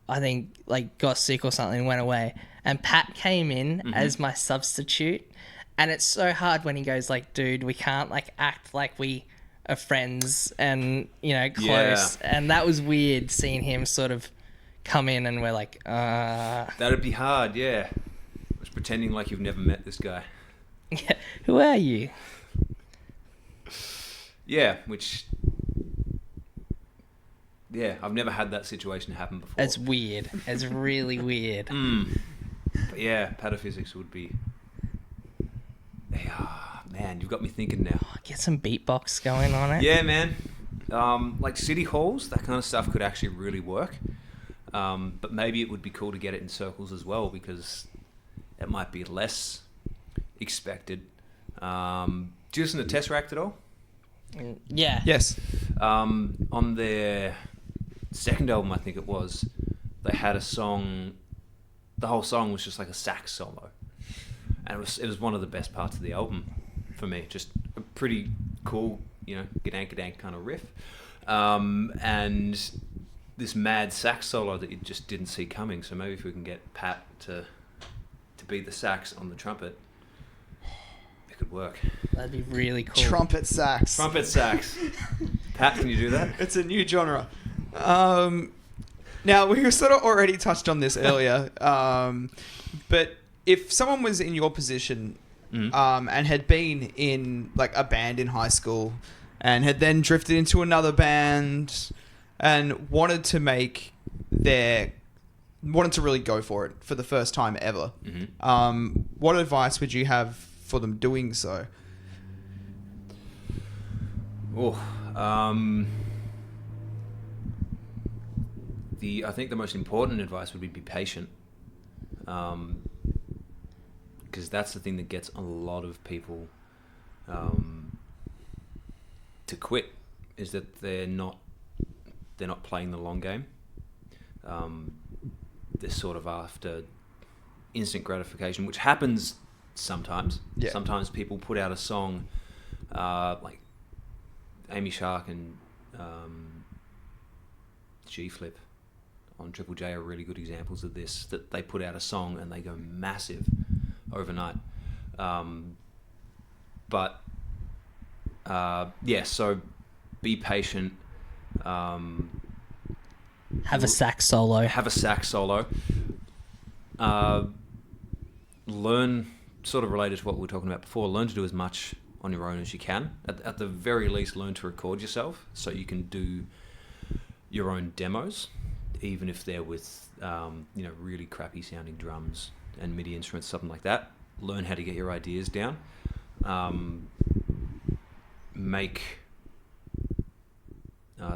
I think, like, got sick or something, went away. And Pat came in as my substitute. And it's so hard when he goes like, dude, we can't like act like we are friends and, you know, close. Yeah. And that was weird seeing him sort of come in and we're like, That'd be hard, yeah. Just pretending like you've never met this guy. yeah, who are you? Yeah, yeah, I've never had that situation happen before. It's weird. It's really weird. But yeah, pataphysics would be... man, you've got me thinking now. Get some beatbox going on it. Yeah, man. Like city halls, that kind of stuff could actually really work. But maybe it would be cool to get it in circles as well, because it might be less expected. Do you listen to Tesseract at all? Yeah. Yes. On their second album, I think it was, they had a song. The whole song was just like a sax solo, and it was one of the best parts of the album for me. Just a pretty cool, you know, gadank kind of riff, and this mad sax solo that you just didn't see coming. So maybe if we can get Pat to be the sax on the trumpet, it could work. That'd be really cool. Trumpet sax. Trumpet sax. Pat, can you do that? It's a new genre. Now, we sort of already touched on this earlier, but if someone was in your position and had been in like a band in high school and had then drifted into another band and wanted to really go for it for the first time ever, what advice would you have for them doing so? I think the most important advice would be patient, because that's the thing that gets a lot of people to quit, is that they're not playing the long game. They're sort of after instant gratification, which happens sometimes. Yeah. Sometimes people put out a song, like Amy Shark and G-Flip on Triple J are really good examples of this, that they put out a song and they go massive overnight. So be patient. Have a sax solo. Learn, sort of related to what we were talking about before, learn to do as much on your own as you can. At the very least, learn to record yourself so you can do your own demos, even if they're with really crappy sounding drums and MIDI instruments, something like that. Learn how to get your ideas down.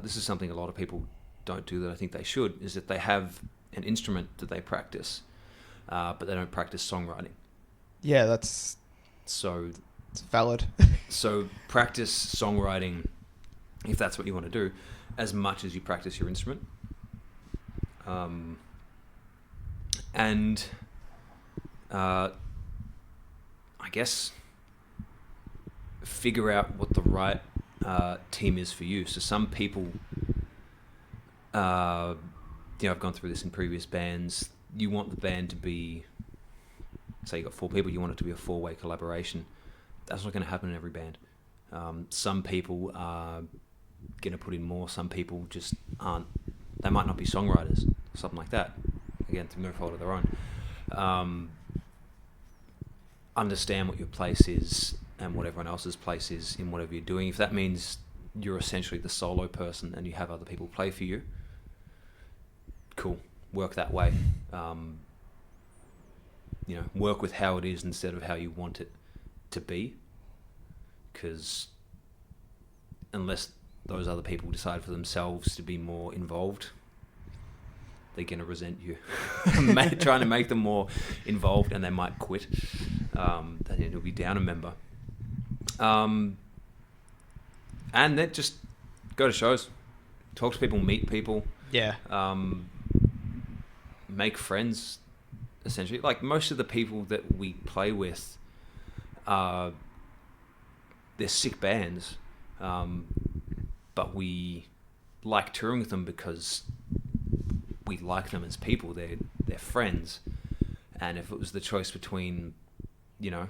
This is something a lot of people don't do that I think they should, is that they have an instrument that they practice, but they don't practice songwriting. Yeah, it's valid. So practice songwriting, if that's what you want to do, as much as you practice your instrument. I guess figure out what the right team is for you. So some people, I've gone through this in previous bands. You want the band to be, say you got 4 people, you want it to be a 4-way collaboration. That's not going to happen in every band. Some people are going to put in more. Some people just aren't. They might not be songwriters, something like that. Again, through no fault of their own. Understand what your place is and what everyone else's place is in whatever you're doing. If that means you're essentially the solo person and you have other people play for you, cool. Work that way. Work with how it is instead of how you want it to be. Because unless those other people decide for themselves to be more involved, they're going to resent you. Trying to make them more involved, and they might quit. Then it'll be down a member. And then just go to shows, talk to people, meet people, Yeah. make friends. Essentially, like most of the people that we play with, they're sick bands, but we like touring with them because we like them as people. They're friends, and if it was the choice between, you know,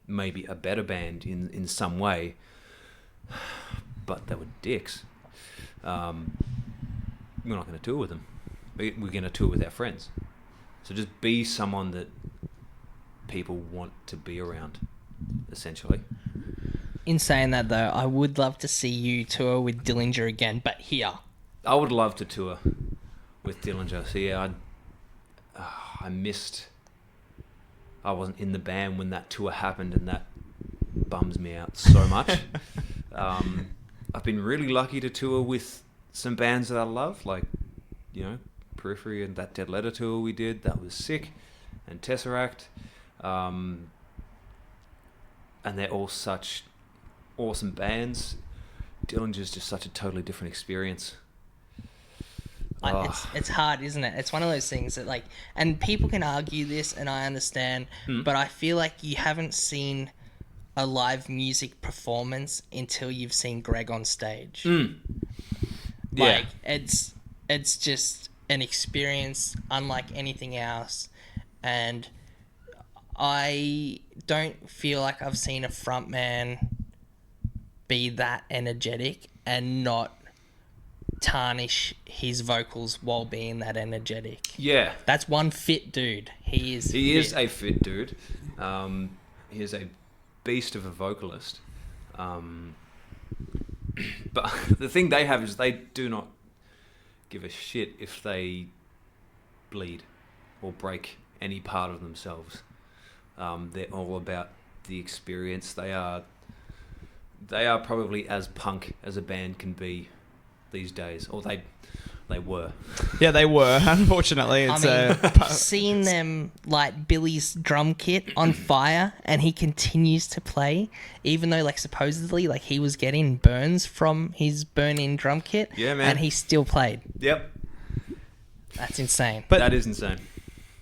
maybe a better band in some way, but they were dicks, we're not going to tour with them. We're going to tour with our friends. So just be someone that people want to be around, essentially. In saying that, though, I would love to see you tour with Dillinger again, but here. I would love to tour with Dillinger. So yeah, I missed. I wasn't in the band when that tour happened, and that bums me out so much. I've been really lucky to tour with some bands that I love, like, you know, Periphery and that Dead Letter tour we did. That was sick. And Tesseract. And they're all such awesome bands. Dillinger's just such a totally different experience. It's hard, isn't it? It's one of those things that, like, and people can argue this, and I understand, but I feel like you haven't seen a live music performance until you've seen Greg on stage. Like, it's just an experience unlike anything else, and I don't feel like I've seen a frontman be that energetic and not tarnish his vocals while being that energetic. Yeah. That's one fit dude. He is a fit dude. He is a beast of a vocalist. But the thing they have is they do not give a shit if they bleed or break any part of themselves. They're all about the experience. They are probably as punk as a band can be these days, or they were. Yeah, they were. Unfortunately, it's seeing them light Billy's drum kit on fire, and he continues to play, even though, like, supposedly, like, he was getting burns from his burn-in drum kit. Yeah, man. And he still played. Yep. That's insane. But that is insane.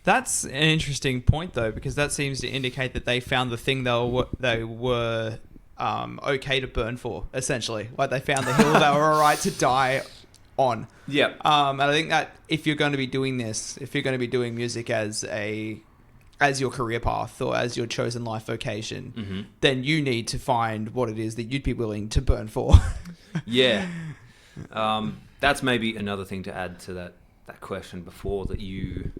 That's an interesting point, though, because that seems to indicate that they found the thing they were okay to burn for, essentially. Like, they found the hill they were alright to die on. Yeah. And I think that if you're going to be doing this, if you're going to be doing music as your career path or as your chosen life vocation, then you need to find what it is that you'd be willing to burn for. Yeah. That's maybe another thing to add to that question before, that you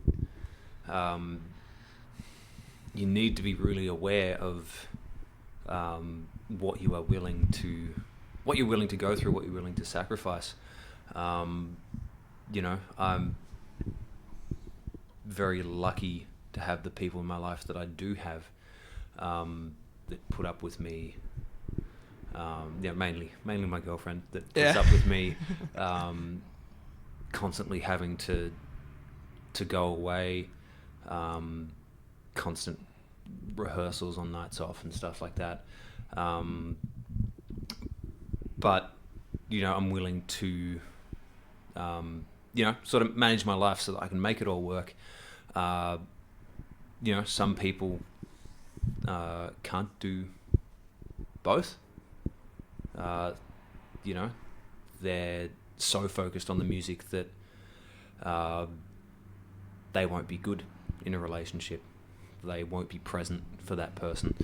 need to be really aware of what you're willing to go through, what you're willing to sacrifice. You know, I'm very lucky to have the people in my life that I do have, that put up with me. Mainly my girlfriend that puts up with me, constantly having to go away, constant rehearsals on nights off and stuff like that. But, you know, I'm willing to, sort of manage my life so that I can make it all work. You know, some people can't do both. You know, they're so focused on the music that they won't be good in a relationship. They won't be present for that person,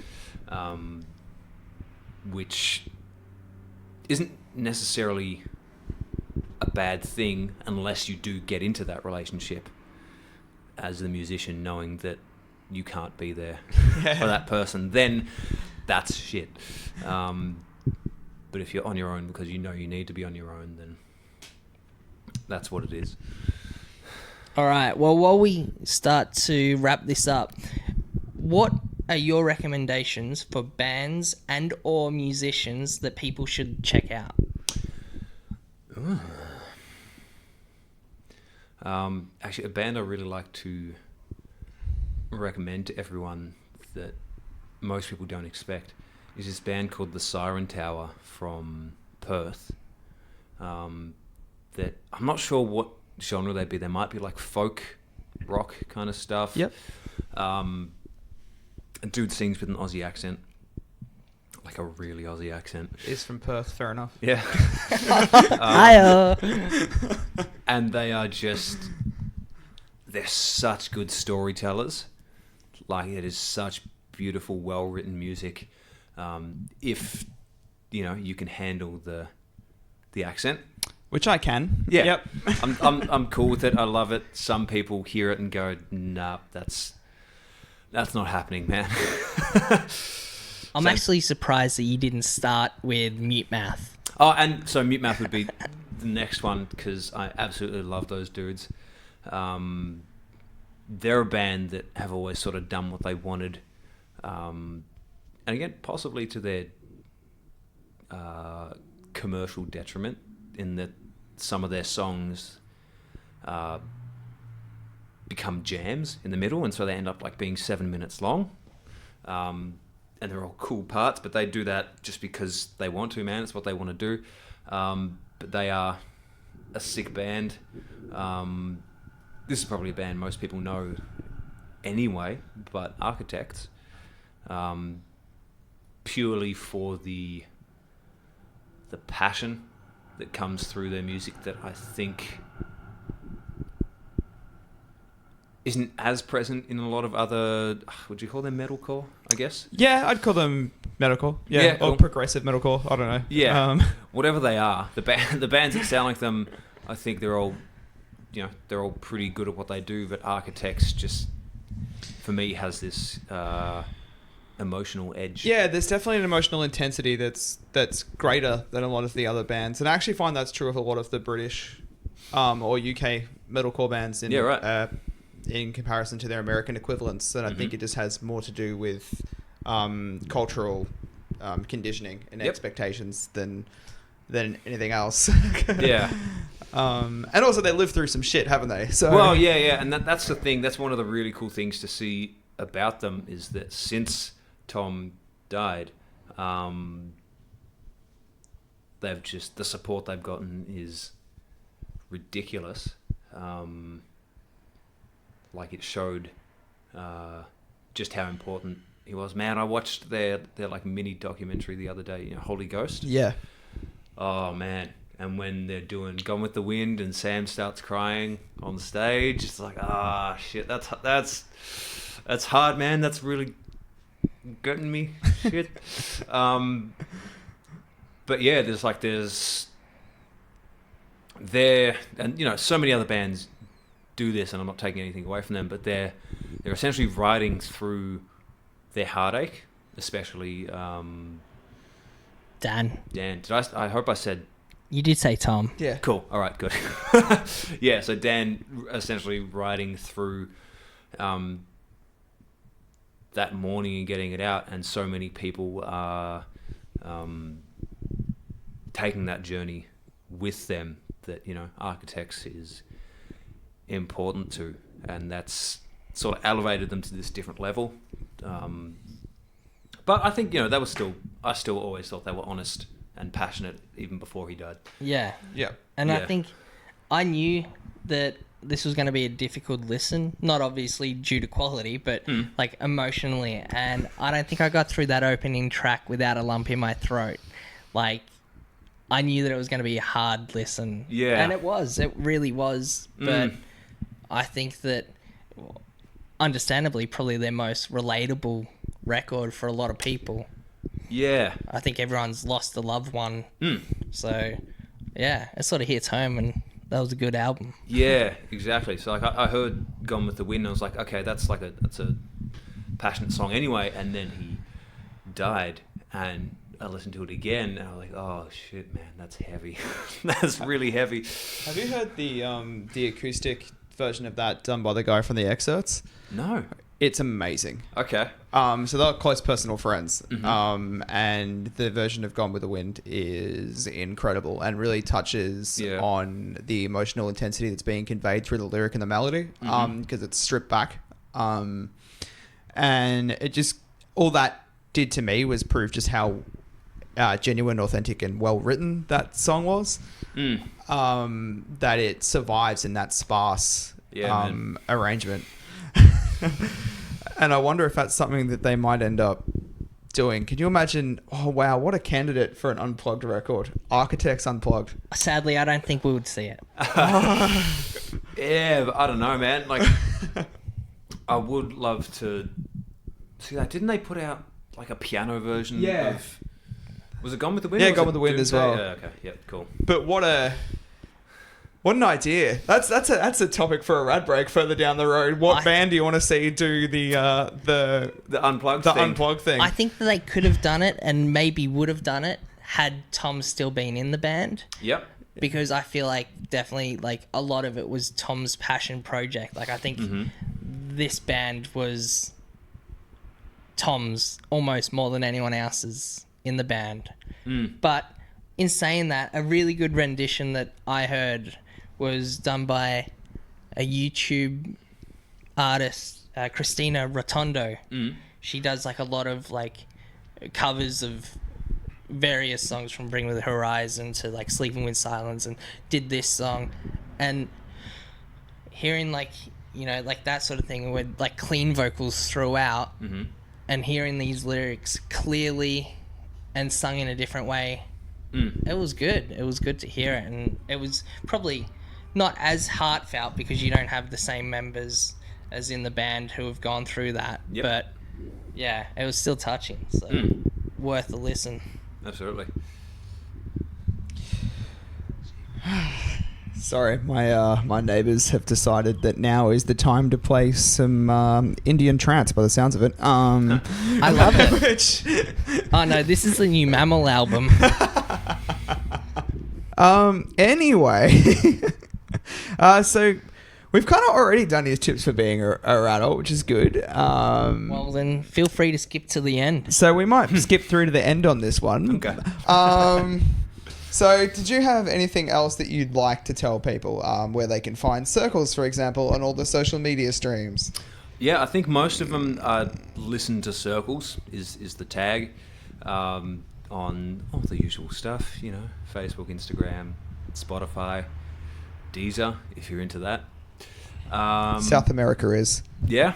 which isn't necessarily a bad thing unless you do get into that relationship as the musician, knowing that you can't be there for that person. Then that's shit. But if you're on your own because you know you need to be on your own, then that's what it is. All right. Well, while we start to wrap this up, what are your recommendations for bands and or musicians that people should check out? Actually, a band I really like to recommend to everyone that most people don't expect is this band called the Siren Tower from Perth. That I'm not sure what genre they'd be. They might be like folk rock kind of stuff. Yep. A dude sings with an Aussie accent, like a really Aussie accent. Is from Perth, fair enough. Yeah. Hiya. And they are they're such good storytellers. Like, it is such beautiful, well-written music. If, you can handle the accent. Which I can. Yeah. Yep. I'm cool with it. I love it. Some people hear it and go, nah, that's not happening, man. I'm actually surprised that you didn't start with Mute Math. Oh, and so Mute Math would be the next one, because I absolutely love those dudes. They're a band that have always sort of done what they wanted. And again, possibly to their commercial detriment, in that some of their songs become jams in the middle, and so they end up like being 7 minutes long. And they're all cool parts, but they do that just because they want to, man. It's what they want to do. But they are a sick band. This is probably a band most people know anyway, but Architects, purely for the passion that comes through their music, that I think isn't as present in a lot of other, would you call them metalcore, I guess? Yeah, I'd call them metalcore. Yeah, Yeah, or cool. progressive metalcore. I don't know. Yeah, whatever they are, the bands that sound like them, I think they're all pretty good at what they do. But Architects just, for me, has this emotional edge. Yeah, there's definitely an emotional intensity that's greater than a lot of the other bands, and I actually find that's true of a lot of the British or UK metalcore bands. Yeah, right. In comparison to their American equivalents, and I think it just has more to do with cultural conditioning and expectations than anything else. Yeah. And also they lived through some shit, haven't they? So Well, yeah, and that's the thing. That's one of the really cool things to see about them, is that since Tom died, they've just, the support they've gotten is ridiculous. Like, it showed just how important he was. Man, I watched their like mini documentary the other day, Holy Ghost. Yeah. Oh man. And when they're doing Gone with the Wind and Sam starts crying on stage, it's like, shit, that's hard, man. That's really getting me. Shit. But yeah, there's there, and so many other bands do this, and I'm not taking anything away from them, but they're essentially riding through their heartache, especially Dan. I hope I said. You did say Tom. Yeah. Cool. All right, good. Yeah, so Dan essentially riding through that mourning and getting it out, and so many people are taking that journey with them, that, Architects is important to, and that's sort of elevated them to this different level. But I think, I still always thought they were honest and passionate even before he died. Yeah. Yeah. And I Yeah. think I knew that this was going to be a difficult listen, not obviously due to quality, but like emotionally. And I don't think I got through that opening track without a lump in my throat. Like, I knew that it was going to be a hard listen. Yeah. And it was. It really was. But I think that, understandably, probably their most relatable record for a lot of people. Yeah. I think everyone's lost a loved one. So, yeah, it sort of hits home, and that was a good album. Yeah, exactly. So like I heard Gone with the Wind, and I was like, okay, that's a passionate song anyway. And then he died, and I listened to it again, and I was like, oh shit, man, that's heavy. That's really heavy. Have you heard the acoustic version of that done by the guy from the Excerpts? No. It's amazing. Okay. So they're close personal friends. And the version of Gone with the Wind is incredible and really touches on the emotional intensity that's being conveyed through the lyric and the melody, because it's stripped back. And it just, all that did to me was prove just how genuine, authentic, and well written that song was. That it survives in that sparse arrangement. And I wonder if that's something that they might end up doing. Can you imagine? Oh wow, what a candidate for an unplugged record! Architects Unplugged. Sadly, I don't think we would see it. Yeah, but I don't know, man. Like, I would love to see that. Didn't they put out like a piano version? Yeah. Of, was it Gone with the Wind? Yeah, or was Gone it with the Wind as Doomsday? well. Yeah, okay, yep, cool. But what an idea! That's a topic for a rad break further down the road. What band do you want to see do the unplugged thing? I think that they could have done it, and maybe would have done it had Tom still been in the band. Yep. Because I feel like definitely like a lot of it was Tom's passion project. Like I think this band was Tom's almost more than anyone else's in the band. But in saying that, a really good rendition that I heard was done by a YouTube artist, Christina Rotondo. She does like a lot of like covers of various songs from Bring Me the Horizon to like Sleeping with Silence, and did this song. And hearing like, you know, like that sort of thing with like clean vocals throughout, and hearing these lyrics clearly and sung in a different way, it was good. It was good to hear it, and it was probably not as heartfelt because you don't have the same members as in the band who have gone through that. But yeah, it was still touching, so worth a listen. Absolutely. Sorry, my neighbours have decided that now is the time to play some Indian trance. By the sounds of it, I love it. Oh no, this is the new Mammal album. Anyway, so we've kind of already done his tips for being a adult, which is good. Well, then feel free to skip to the end. So we might skip through to the end on this one. Okay. So did you have anything else that you'd like to tell people where they can find Circles, for example, on all the social media streams? Yeah, I think most of them listen to Circles is the tag on all the usual stuff, you know, Facebook, Instagram, Spotify, Deezer, if you're into that. South America is. Yeah?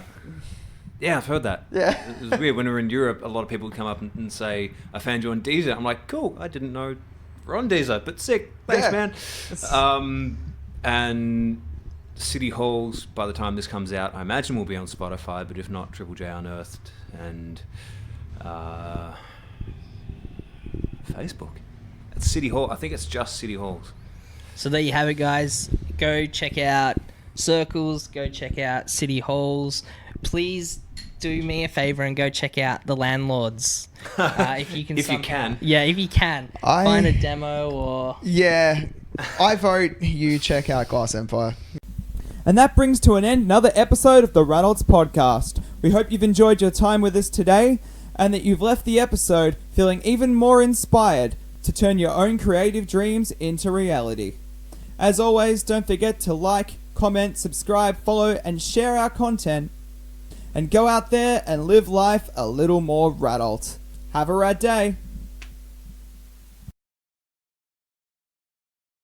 Yeah, I've heard that. Yeah. It was weird. When we were in Europe, a lot of people would come up and say, I found you on Deezer. I'm like, cool, I didn't know we're on Deezer, but sick. Thanks, man. And City Halls, by the time this comes out, I imagine will be on Spotify, but if not, Triple J Unearthed and Facebook. It's City Hall. I think it's just City Halls. So there you have it, guys. Go check out Circles. Go check out City Halls. Please do me a favor and go check out The Landlords. If you can. If you can. Yeah, if you can. Find a demo or... Yeah. I vote you check out Glass Empire. And that brings to an end another episode of the Radults podcast. We hope you've enjoyed your time with us today and that you've left the episode feeling even more inspired to turn your own creative dreams into reality. As always, don't forget to like, comment, subscribe, follow, and share our content. And go out there and live life a little more radult. Have a rad day.